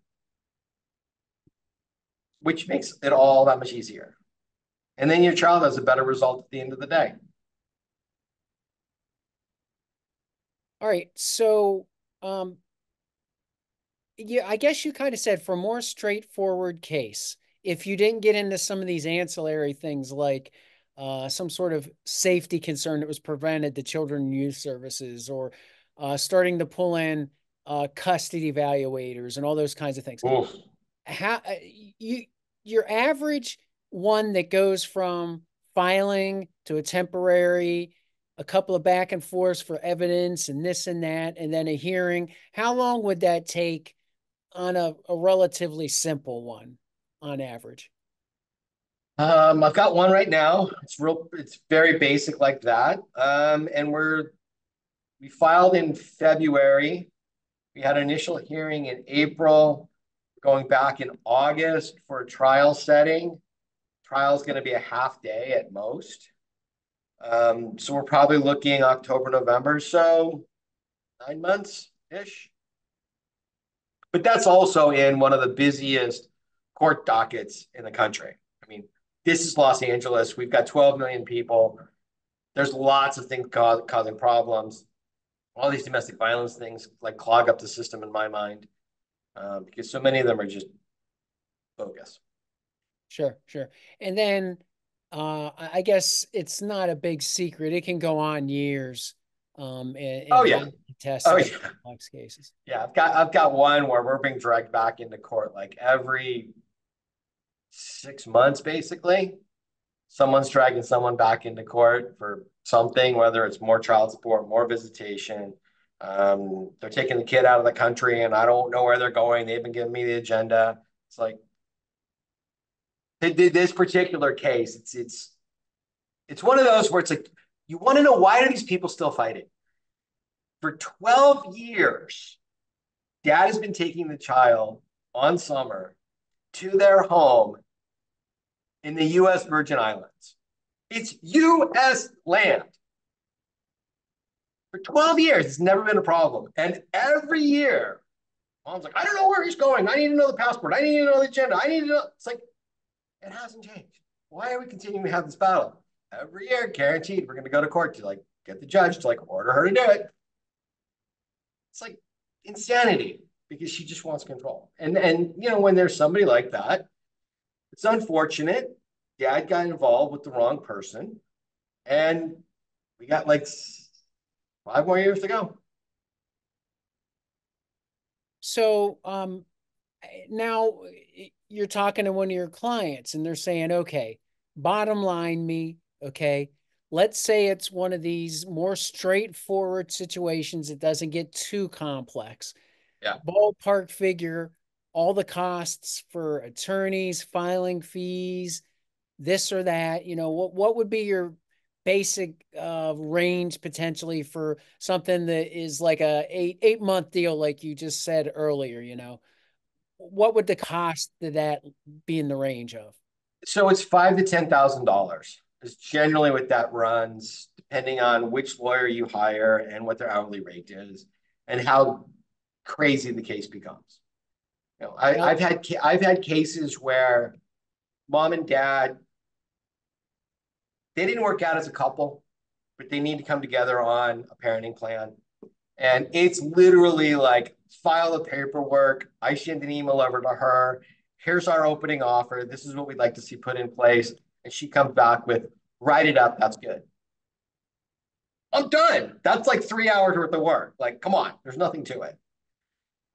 which makes it all that much easier. And then your child has a better result at the end of the day. All right, so um, yeah, I guess you kind of said for more straightforward case, if you didn't get into some of these ancillary things like some sort of safety concern that was prevented to children and youth services, or starting to pull in custody evaluators and all those kinds of things, Oof. how you your average one that goes from filing to a temporary, a couple of back and forths for evidence and this and that, and then a hearing, how long would that take on a relatively simple one on average? I've got one right now. It's very basic like that. And we filed in February. We had an initial hearing in April, going back in August for a trial setting. Trial is going to be a half day at most. So we're probably looking October, November, so 9 months ish. But that's also in one of the busiest court dockets in the country. I mean, this is Los Angeles. We've got 12 million people. There's lots of things causing problems. All these domestic violence things like clog up the system in my mind, because so many of them are just bogus. Sure, sure. And then I guess it's not a big secret. It can go on years Oh and yeah, highly oh contested in yeah, complex cases. yeah. I've got one where we're being dragged back into court like every 6 months, basically. Someone's dragging someone back into court for something, whether it's more child support, more visitation. They're taking the kid out of the country, and I don't know where they're going. They've been giving me the agenda. It's like this particular case. It's one of those where it's like you want to know, why are these people still fighting? For 12 years, dad has been taking the child on summer to their home in the U.S. Virgin Islands. It's U.S. land. For 12 years, it's never been a problem. And every year, mom's like, I don't know where he's going. I need to know the passport. I need to know the agenda. I need to know. It's like, it hasn't changed. Why are we continuing to have this battle? Every year, guaranteed, we're going to go to court to like get the judge to like order her to do it. It's like insanity because she just wants control. And when there's somebody like that, it's unfortunate. Dad got involved with the wrong person, and we got like 5 more years to go. So now you're talking to one of your clients and they're saying, okay, bottom line me, okay, let's say it's one of these more straightforward situations. It doesn't get too complex. Yeah. Ballpark figure, all the costs for attorneys, filing fees, this or that, what would be your basic range potentially for something that is like a eight month deal, like you just said earlier, what would the cost of that be in the range of? So it's $5,000 to $10,000 is generally what that runs, depending on which lawyer you hire and what their hourly rate is, and how crazy the case becomes. Now, I've had cases where mom and dad They didn't work out as a couple, but they need to come together on a parenting plan. And it's literally like file the paperwork. I send an email over to her. Here's our opening offer. This is what we'd like to see put in place. And she comes back with, write it up. That's good. I'm done. That's like 3 hours worth of work. Like, come on, there's nothing to it.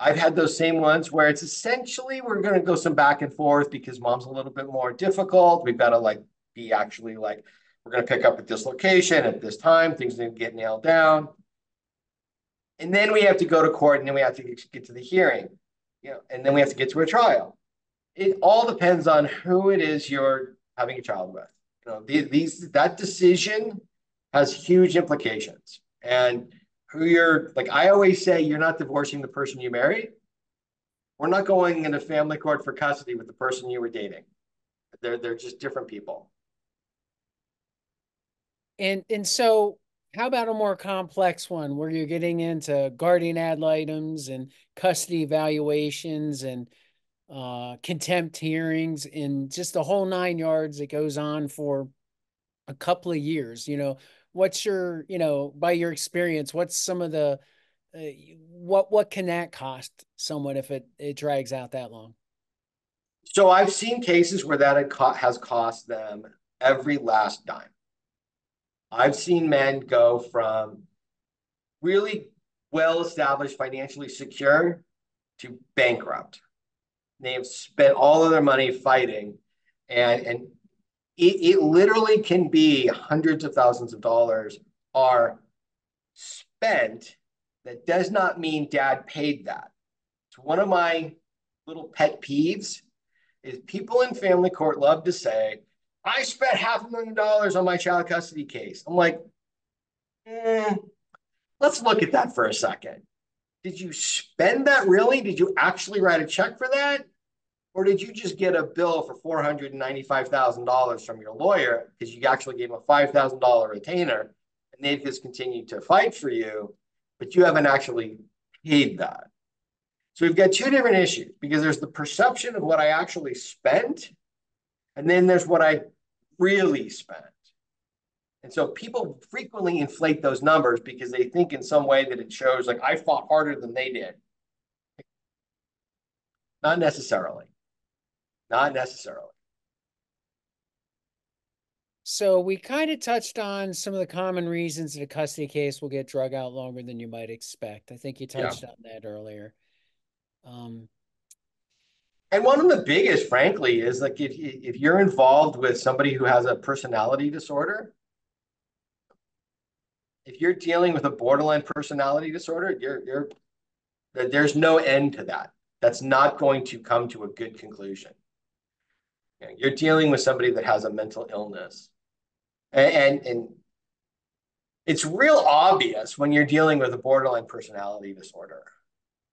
I've had those same ones where it's essentially we're going to go some back and forth because mom's a little bit more difficult. We've got to like be actually like, we're going to pick up at this location at this time. Things need to get nailed down. And then we have to go to court, and then we have to get to the hearing, and then we have to get to a trial. It all depends on who it is you're having a child with. That decision has huge implications. And who you're like, I always say, you're not divorcing the person you married. We're not going into family court for custody with the person you were dating. They're just different people. And so how about a more complex one where you're getting into guardian ad litem's and custody evaluations and contempt hearings and just the whole 9 yards that goes on for a couple of years? What's your, by your experience, what's some of the uh, what can that cost someone if it drags out that long? So I've seen cases where that has cost them every last dime. I've seen men go from really well established, financially secure to bankrupt. They've spent all of their money fighting, and it literally can be hundreds of thousands of dollars are spent. That does not mean dad paid that. It's one of my little pet peeves is people in family court love to say, I spent $500,000 on my child custody case. I'm like, let's look at that for a second. Did you spend that really? Did you actually write a check for that? Or did you just get a bill for $495,000 from your lawyer because you actually gave him a $5,000 retainer and they've just continued to fight for you, but you haven't actually paid that? So we've got two different issues because there's the perception of what I actually spent, and then there's what I really spent. And so people frequently inflate those numbers because they think in some way that it shows like I fought harder than they did. Not necessarily. Not necessarily. So we kind of touched on some of the common reasons that a custody case will get drug out longer than you might expect. I think you Yeah. touched on that earlier. Um, And one of the biggest, frankly, is like if you're involved with somebody who has a personality disorder, if you're dealing with a borderline personality disorder, there's no end to that. That's not going to come to a good conclusion. You're dealing with somebody that has a mental illness. And it's real obvious when you're dealing with a borderline personality disorder.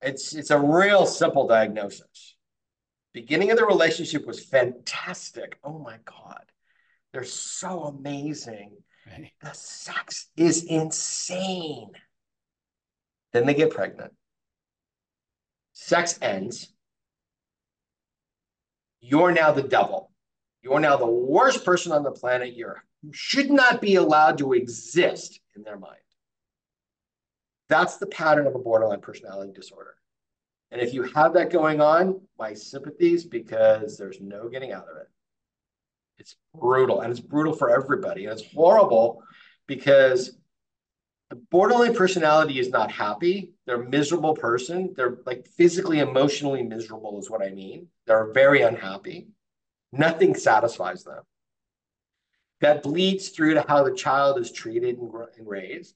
It's a real simple diagnosis. Beginning of the relationship was fantastic. Oh my God. They're so amazing. right. The sex is insane. Then they get pregnant. Sex ends. You're now the devil. You're now the worst person on the planet. You should not be allowed to exist in their mind. That's the pattern of a borderline personality disorder. And if you have that going on, my sympathies, because there's no getting out of it. It's brutal, and it's brutal for everybody. And it's horrible because the borderline personality is not happy. They're a miserable person. They're like physically, emotionally miserable is what I mean. They're very unhappy. Nothing satisfies them. That bleeds through to how the child is treated and raised.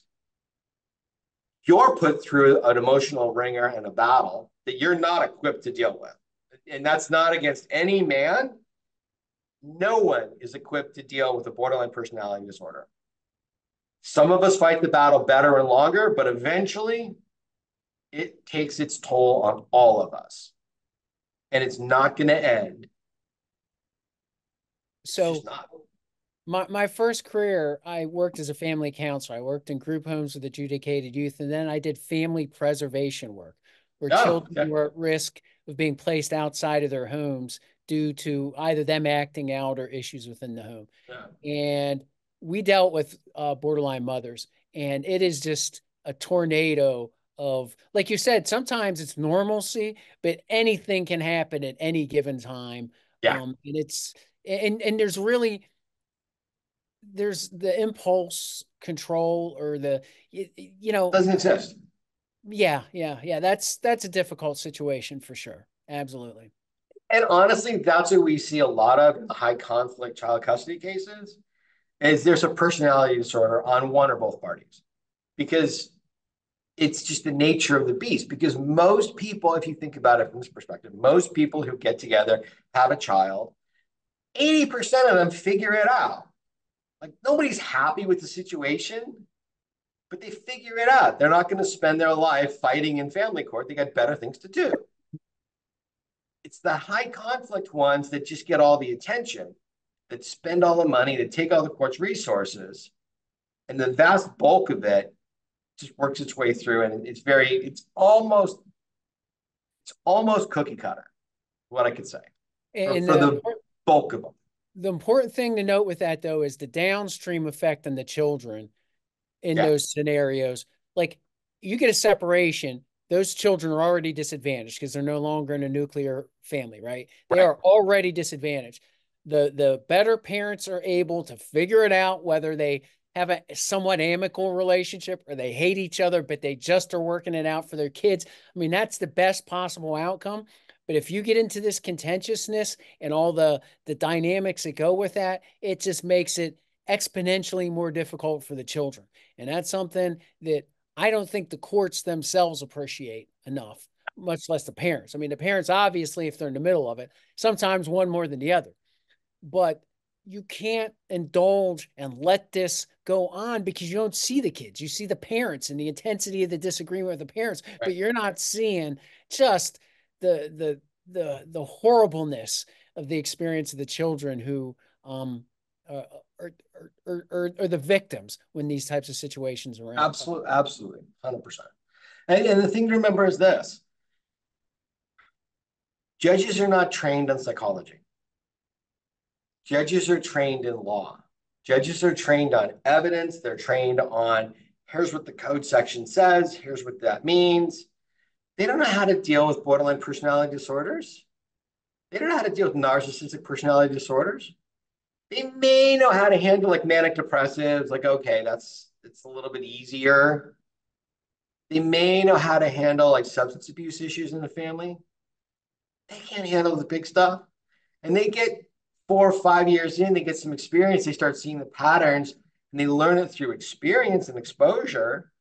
You're put through an emotional ringer and a battle that you're not equipped to deal with. And that's not against any man. No one is equipped to deal with a borderline personality disorder. Some of us fight the battle better and longer, but eventually it takes its toll on all of us. And it's not going to end. It's just So not. my first career, I worked as a family counselor. I worked in group homes with adjudicated youth, and then I did family preservation work where Oh, children okay. were at risk of being placed outside of their homes due to either them acting out or issues within the home. Yeah. And we dealt with borderline mothers, and it is just a tornado of, like you said, sometimes it's normalcy, but anything can happen at any given time. Yeah, And and there's the impulse control or you know, doesn't exist. yeah. That's a difficult situation for sure. Absolutely. And honestly, that's what we see a lot of in the high conflict child custody cases is there's a personality disorder on one or both parties because it's just the nature of the beast. Because most people, if you think about it from this perspective, most people who get together, have a child, 80% of them figure it out. Like nobody's happy with the situation, but they figure it out. They're not going to spend their life fighting in family court. They got better things to do. It's the high conflict ones that just get all the attention, that spend all the money, that take all the court's resources, and the vast bulk of it just works its way through, and it's almost cookie cutter, what I could say, And for the bulk of them. the important thing to note with that though is the downstream effect on the children in Yeah, those scenarios. Like you get a separation, those children are already disadvantaged because they're no longer in a nuclear family, right? They right. are already disadvantaged. The better parents are able to figure it out, whether they have a somewhat amicable relationship or they hate each other, but they just are working it out for their kids. I mean, that's the best possible outcome. But if you get into this contentiousness and all the dynamics that go with that, it just makes it exponentially more difficult for the children. And that's something that I don't think the courts themselves appreciate enough, much less the parents. I mean, the parents, obviously, if they're in the middle of it, sometimes one more than the other. But you can't indulge and let this go on because you don't see the kids. You see the parents and the intensity of the disagreement with the parents, Right. but you're not seeing just the horribleness of the experience of the children who uh, are the victims when these types of situations are. Absolutely, absolutely, 100%. And the thing to remember is this: judges are not trained in psychology. Judges are trained in law. Judges are trained on evidence. They're trained on here's what the code section says, here's what that means. They don't know how to deal with borderline personality disorders. They don't know how to deal with narcissistic personality disorders. They may know how to handle like manic depressives, like, okay, that's it's a little bit easier. They may know how to handle like substance abuse issues in the family. They can't handle the big stuff. And they get 4 or 5 years in, they get some experience, they start seeing the patterns, and they learn it through experience and exposure.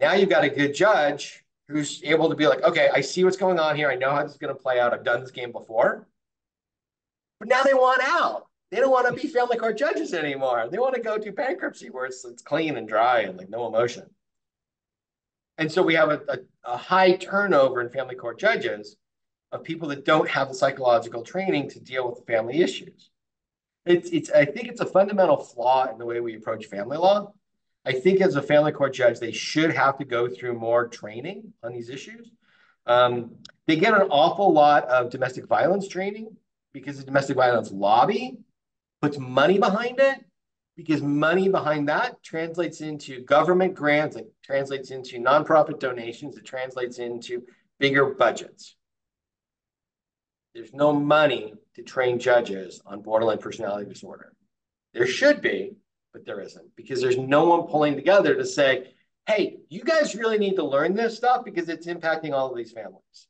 Now you've got a good judge who's able to be like, okay, I see what's going on here. I know how this is going to play out. I've done this game before. But now they want out. They don't want to be family court judges anymore. They want to go to bankruptcy where it's clean and dry and like no emotion. And so we have a high turnover in family court judges of people that don't have the psychological training to deal with the family issues. I think it's a fundamental flaw in the way we approach family law. I think as a family court judge, they should have to go through more training on these issues. They get an awful lot of domestic violence training because the domestic violence lobby puts money behind it, because money behind that translates into government grants, it translates into nonprofit donations, it translates into bigger budgets. There's no money to train judges on borderline personality disorder. There should be, but there isn't, because there's no one pulling together to say, hey, you guys really need to learn this stuff because it's impacting all of these families.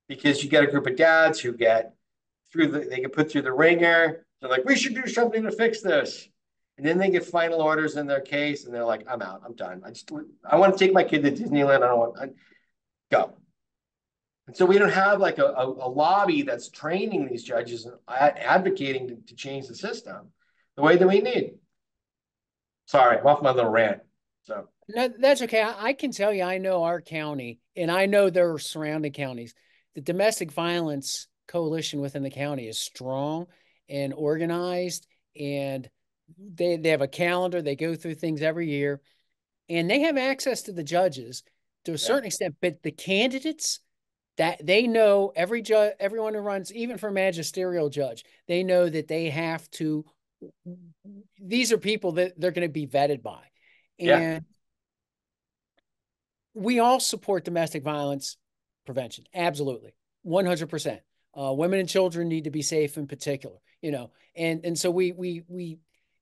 Because you get a group of dads who get they get put through the ringer. They're like, we should do something to fix this. And then they get final orders in their case and they're like, I'm out, I'm done. I want to take my kid to Disneyland. I don't want to go. And so we don't have like a lobby that's training these judges and advocating to change the system the way that we need. Sorry, I'm off my little rant. So No, that's okay. I can tell you, I know our county, and I know there are surrounding counties. The domestic violence coalition within the county is strong and organized, and they have a calendar. They go through things every year, and they have access to the judges to a yeah, certain extent. But the candidates, that they know, every judge, everyone who runs, even for magisterial judge, they know that they have to these are people that they're going to be vetted by. Yeah. And we all support domestic violence prevention. Absolutely. 100%. Women and children need to be safe in particular, and so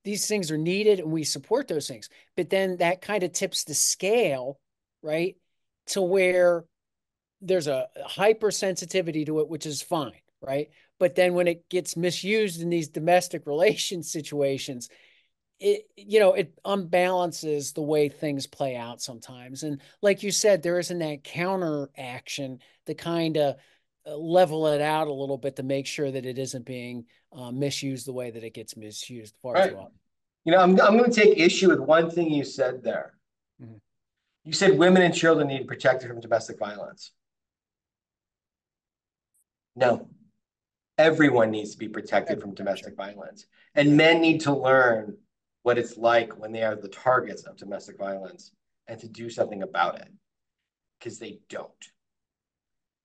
these things are needed and we support those things. But then that kind of tips the scale, right? To where there's a hypersensitivity to it, which is fine, right? But then when it gets misused in these domestic relations situations, it unbalances the way things play out sometimes. And like you said, there isn't that counter action to kind of level it out a little bit to make sure that it isn't being misused the way that it gets misused far Right. too often. I'm going to take issue with one thing you said there. Mhm. You said women and children need protected from domestic violence. No, everyone needs to be protected from Sure. domestic violence. And Right. men need to learn what it's like when they are the targets of domestic violence and to do something about it because they don't.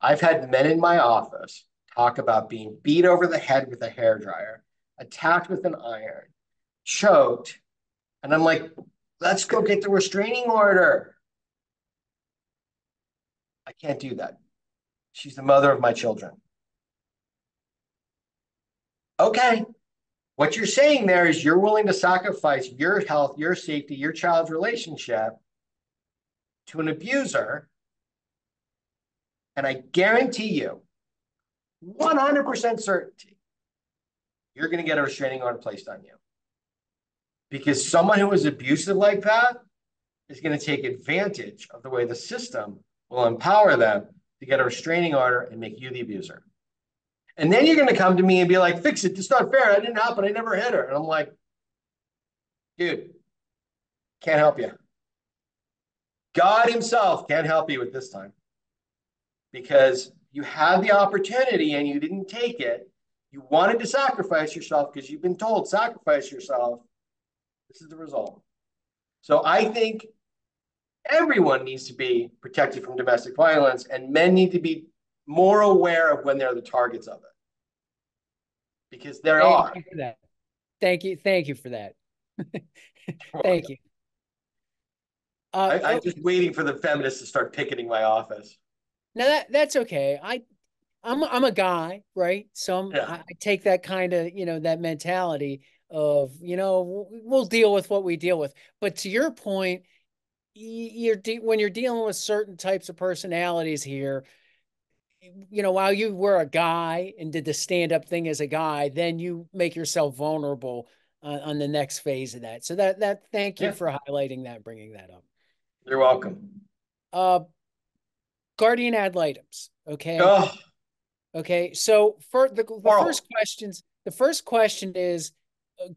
I've had men in my office talk about being beat over the head with a hairdryer, attacked with an iron, choked. And I'm like, let's go get the restraining order. I can't do that. She's the mother of my children. Okay. What you're saying there is you're willing to sacrifice your health, your safety, your child's relationship to an abuser. And I guarantee you, 100% certainty, you're going to get a restraining order placed on you. Because someone who is abusive like that is going to take advantage of the way the system will empower them to get a restraining order and make you the abuser. And then you're going to come to me and be like, fix it. It's not fair. I didn't happen. I never hit her. And I'm like, dude, can't help you. God himself can't help you at this time because you had the opportunity and you didn't take it. You wanted to sacrifice yourself because you've been told sacrifice yourself. This is the result. So I think everyone needs to be protected from domestic violence, and men need to be more aware of when they're the targets of it because there Thank are. you for that. Thank you. Thank you for that. Thank you. I'm just waiting for the feminists to start picketing my office. Now that's okay. I'm a guy, right? So Yeah. I take that kind of, that mentality of, we'll deal with what we deal with. But to your point, when you're dealing with certain types of personalities here, while you were a guy and did the stand-up thing as a guy, then you make yourself vulnerable on the next phase of that. So thank you Yeah. for highlighting that, bringing that up. You're welcome. Uh, guardian ad litems. Okay. Oh, Okay. So for the horrible. first question is,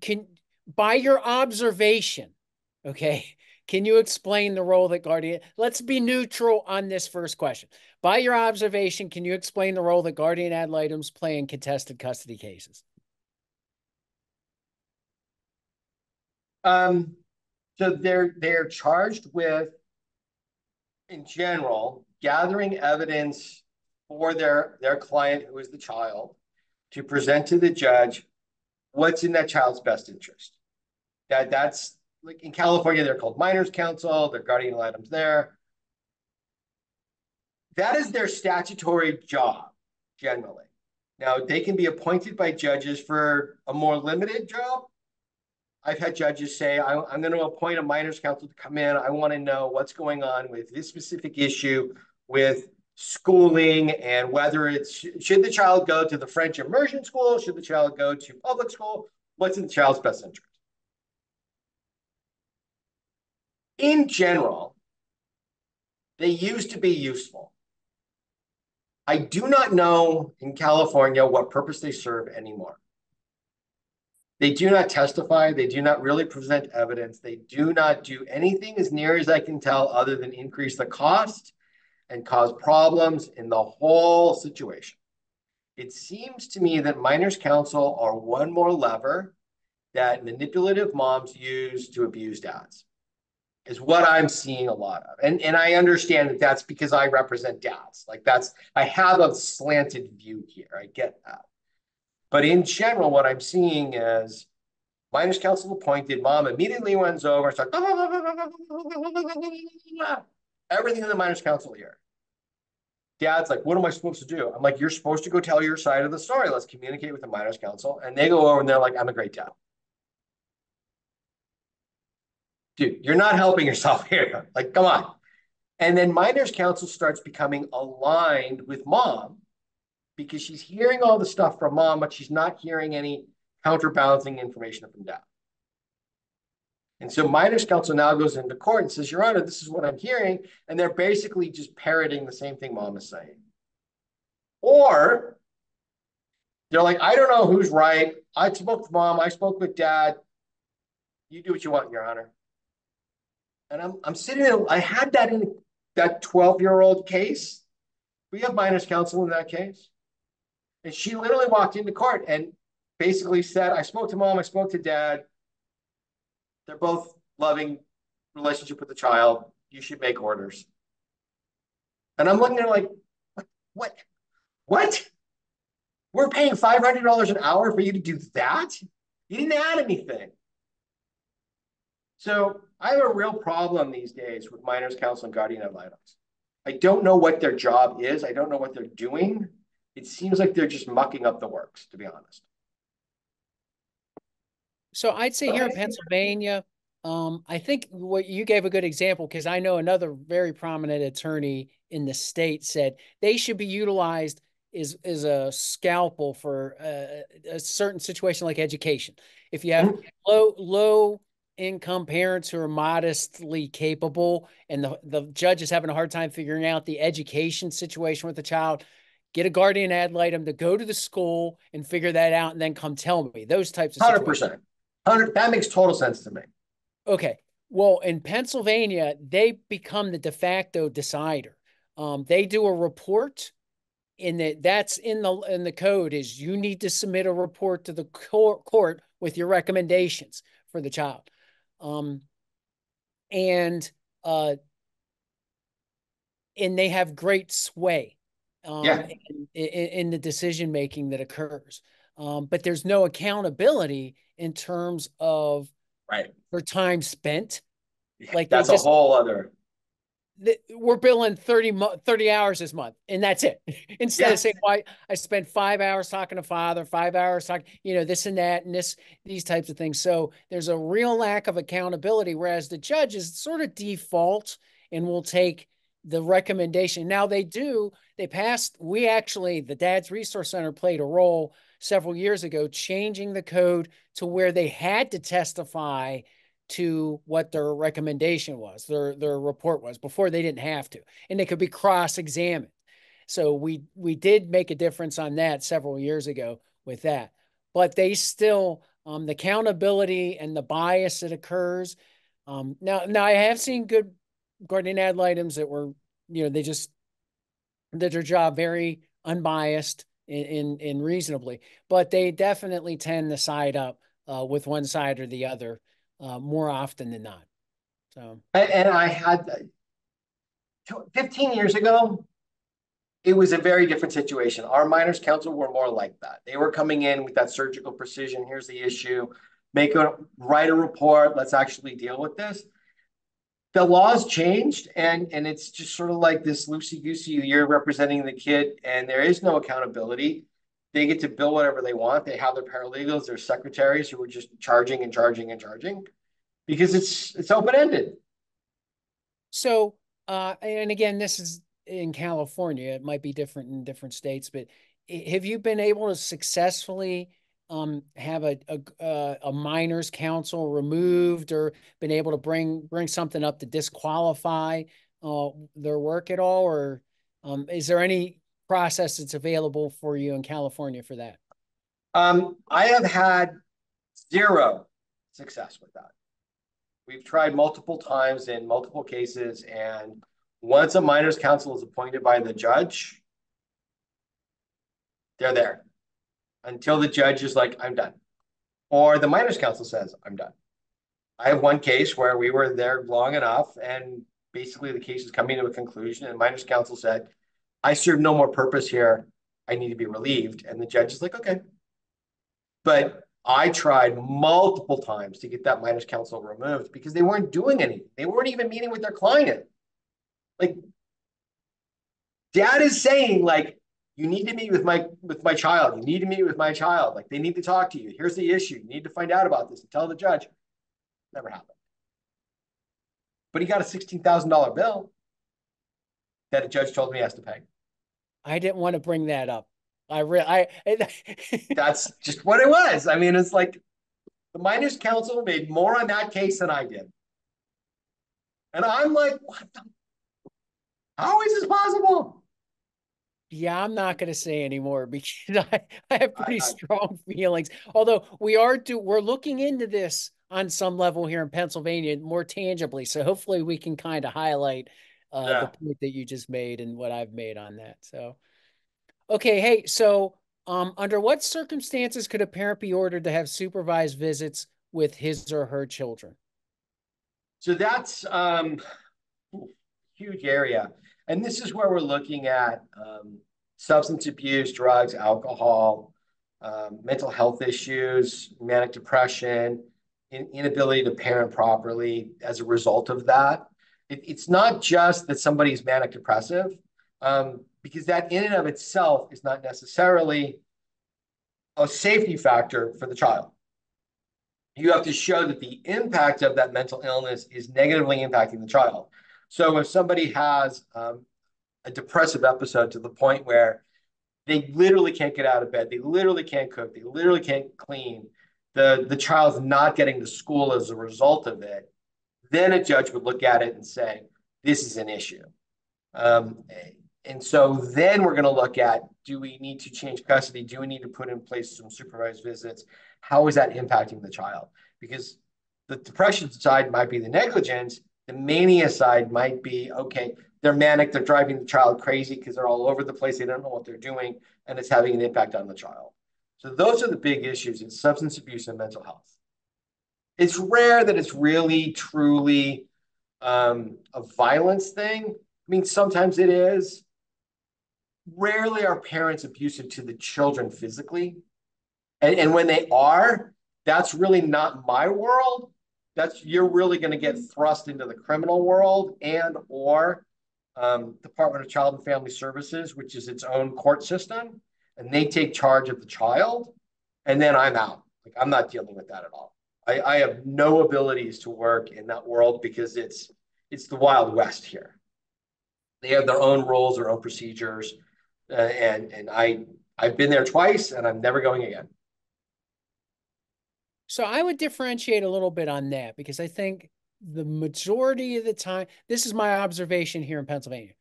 can by your observation, okay, can you explain the role that guardian? Let's be neutral on this first question. By your observation, can you explain the role that guardian ad litems play in contested custody cases? Um, so they're charged with, in general, gathering evidence for their client, who is the child, to present to the judge what's in that child's best interest. That's like in California, they're called minors counsel, they're guardian ad litems there. That is their statutory job, generally. Now, they can be appointed by judges for a more limited job. I've had judges say, I'm going to appoint a minors counsel to come in. I want to know what's going on with this specific issue with schooling and whether it's should the child go to the French immersion school? Should the child go to public school? What's in the child's best interest? In general, they used to be useful. I do not know in California what purpose they serve anymore. They do not testify. They do not really present evidence. They do not do anything, as near as I can tell, other than increase the cost and cause problems in the whole situation. It seems to me that minors counsel are one more lever that manipulative moms use to abuse dads, is what I'm seeing a lot of. And I understand that that's because I represent dads. Like I have a slanted view here. I get that. But in general, what I'm seeing is Minors counsel appointed. Mom immediately runs over and starts everything in the minors counsel here. Dad's like, what am I supposed to do? I'm like, you're supposed to go tell your side of the story. Let's communicate with the minors counsel. And they go over and they're like, I'm a great dad. Dude, you're not helping yourself here. Like, come on. And then minors counsel starts becoming aligned with mom because she's hearing all the stuff from mom, but she's not hearing any counterbalancing information from dad. And so minors counsel now goes into court and says, Your Honor, this is what I'm hearing. And they're basically just parroting the same thing mom is saying. Or they're like, I don't know who's right. I spoke with mom. I spoke with dad. You do what you want, Your Honor. And I'm sitting there. I had that in that 12-year-old case. We have minors counsel in that case. And she literally walked into court and basically said, I spoke to mom. I spoke to dad. They're both loving relationship with the child. You should make orders. And I'm looking at like, what? What? We're paying $500 an hour for you to do that? You didn't add anything. So I have a real problem these days with minors counsel and guardian ad litems. I don't know what their job is. I don't know what they're doing. It seems like they're just mucking up the works, to be honest. So I'd say here in Pennsylvania, I think what you gave a good example because I know another very prominent attorney in the state said they should be utilized is a scalpel for a certain situation like education. If you have low income parents who are modestly capable and the judge is having a hard time figuring out the education situation with the child, get a guardian ad litem to go to the school and figure that out and then come tell me those types of situations. 100%. 100, that makes total sense to me. Okay. Well, in Pennsylvania, they become the de facto decider. They do a report that's in the code is you need to submit a report to the court with your recommendations for the child. And they have great sway Yeah. in the decision making that occurs. But there's no accountability in terms of Right. their time spent. Like they That's a just whole other. we're billing 30 hours this month and that's it. Instead Yeah. of saying, why I spent 5 hours talking to father, 5 hours talking, this and that, and these types of things. So there's a real lack of accountability, whereas the judges sort of default and will take the recommendation. Now they passed, the Dad's Resource Center played a role several years ago, changing the code to where they had to testify to what their recommendation was, their report was. Before they didn't have to, and they could be cross-examined. So we did make a difference on that several years ago with that. But they still, the accountability and the bias that occurs. Now I have seen good guardian ad litems that were, they just did their job very unbiased and reasonably, but they definitely tend to side up with one side or the other more often than not. So, And I had 15 years ago, it was a very different situation. Our minors counsel were more like that. They were coming in with that surgical precision. Here's the issue. Write a report. Let's actually deal with this. The laws changed, and it's just sort of like this loosey-goosey. You're representing the kid, and there is no accountability. They get to bill whatever they want. They have their paralegals, their secretaries who are just charging and charging and charging because it's open-ended. so and again, this is in California. It might be different in different states, but have you been able to successfully have a minors counsel removed or been able to bring something up to disqualify their work at all? Or is there any process that's available for you in California for that? I have had zero success with that. We've tried multiple times in multiple cases, and once a minors counsel is appointed by the judge, they're there until the judge is like, I'm done. Or the minors counsel says, I'm done. I have one case where we were there long enough, and basically the case is coming to a conclusion, and minors counsel said, I serve no more purpose here. I need to be relieved. And the judge is like, okay. But I tried multiple times to get that minors counsel removed because they weren't doing anything. They weren't even meeting with their client. Like, dad is saying, like, you need to meet with my child. You need to meet with my child. Like, they need to talk to you. Here's the issue. You need to find out about this and tell the judge. Never happened. But he got a $16,000 bill that a judge told me he has to pay. I didn't want to bring that up. That's just what it was. I mean, it's like the minors counsel made more on that case than I did. And I'm like, what the, how is this possible? Yeah, I'm not going to say anymore because I have pretty I strong feelings. Although we're looking into this on some level here in Pennsylvania more tangibly. So hopefully we can kind of highlight the yeah. point that you just made and what I've made on that. So, okay. Hey, so under what circumstances could a parent be ordered to have supervised visits with his or her children? So that's huge area. And this is where we're looking at substance abuse, drugs, alcohol, mental health issues, manic depression, inability to parent properly as a result of that. It's not just that somebody's manic depressive, because that in and of itself is not necessarily a safety factor for the child. You have to show that the impact of that mental illness is negatively impacting the child. So if somebody has a depressive episode to the point where they literally can't get out of bed, they literally can't cook, they literally can't clean, the child's not getting to school as a result of it, then a judge would look at it and say, this is an issue. Um, and so then we're going to look at, do we need to change custody? Do we need to put in place some supervised visits? How is that impacting the child? Because the depression side might be the negligence. The mania side might be, okay, they're manic, they're driving the child crazy because they're all over the place, they don't know what they're doing, and it's having an impact on the child. So those are the big issues in substance abuse and mental health. It's rare that it's really, truly a violence thing. I mean, sometimes it is. Rarely are parents abusive to the children physically. And when they are, that's really not my world. That's you're really going to get thrust into the criminal world and or Department of Child and Family Services, which is its own court system, and they take charge of the child, and then I'm out. Like I'm not dealing with that at all. I have no abilities to work in that world because it's the Wild West here. They have their own rules, their own procedures, and I've been there twice, and I'm never going again. So I would differentiate a little bit on that because I think the majority of the time, this is my observation here in Pennsylvania.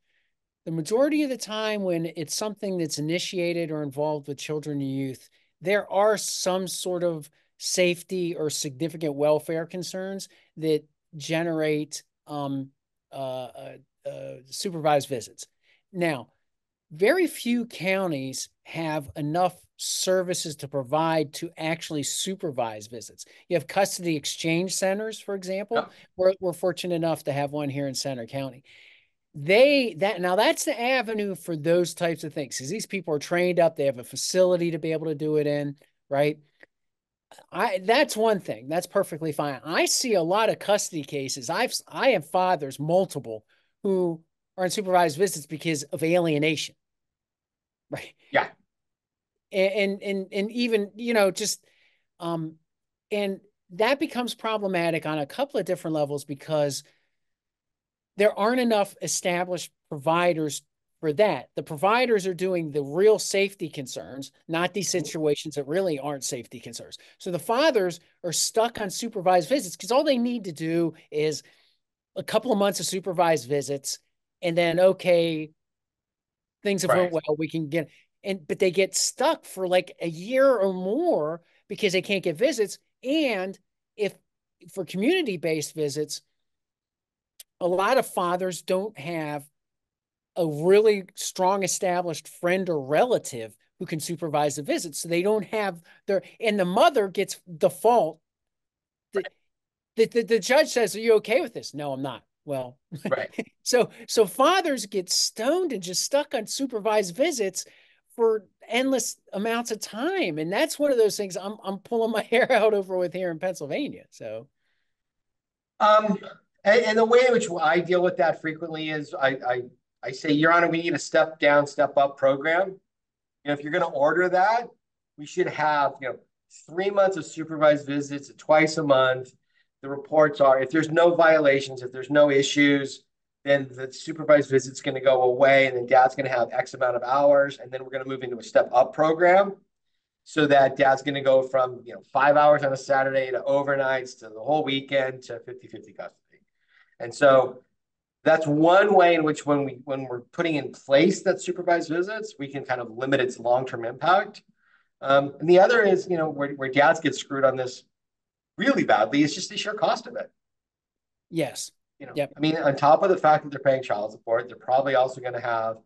The majority of the time when it's something that's initiated or involved with children and youth, there are some sort of safety or significant welfare concerns that generate supervised visits. Now, very few counties have enough services to provide to actually supervise visits. You have custody exchange centers, for example. Yep. We're fortunate enough to have one here in Center County. Now that's the avenue for those types of things because these people are trained up, they have a facility to be able to do it in, right? That's one thing. That's perfectly fine. I see a lot of custody cases. I have fathers, multiple, who are on supervised visits because of alienation, right? Yeah. And even, just um and that becomes problematic on a couple of different levels because there aren't enough established providers for that. The providers are doing the real safety concerns, not these situations that really aren't safety concerns. So the fathers are stuck on supervised visits because all they need to do is a couple of months of supervised visits and then, okay, things have went Right. well, we can get, but they get stuck for like a year or more because they can't get visits. And if for community-based visits, a lot of fathers don't have a really strong established friend or relative who can supervise the visit. So they don't have and the mother gets default. The judge says, are you okay with this? No, I'm not. Well, Right. so fathers get stoned and just stuck on supervised visits for endless amounts of time. And that's one of those things I'm pulling my hair out over with here in Pennsylvania. So Um, and the way in which I deal with that frequently is I say, Your Honor, we need a step down, step up program. If you're going to order that, we should have 3 months of supervised visits twice a month. The reports are if there's no violations, if there's no issues, then the supervised visit's going to go away, and then dad's going to have X amount of hours, and then we're going to move into a step up program so that dad's going to go from 5 hours on a Saturday to overnights to the whole weekend to 50-50 custody. And so that's one way in which when we're putting in place that supervised visits, we can kind of limit its long-term impact. And the other is, where dads get screwed on this really badly is just the sheer cost of it. yes. Yep. I mean, on top of the fact that they're paying child support, they're probably also going to have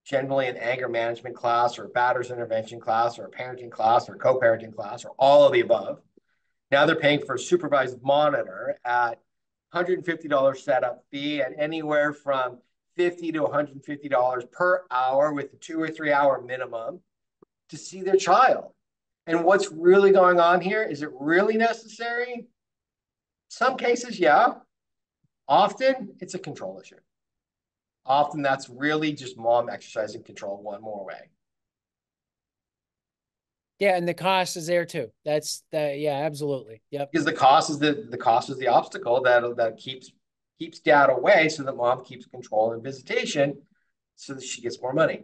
generally an anger management class or a batters intervention class or a parenting class or co-parenting class or all of the above. Now they're paying for a supervised monitor at $150 setup fee and anywhere from $50 to $150 per hour with a 2 or 3 hour minimum to see their child. And what's really going on here? Is it really necessary? Some cases, yeah. Often it's a control issue. Often that's really just mom exercising control one more way. Yeah, and the cost is there too. That's that. Yeah, absolutely. Yep. Because the cost is the obstacle that keeps dad away, so that mom keeps control and visitation, so that she gets more money.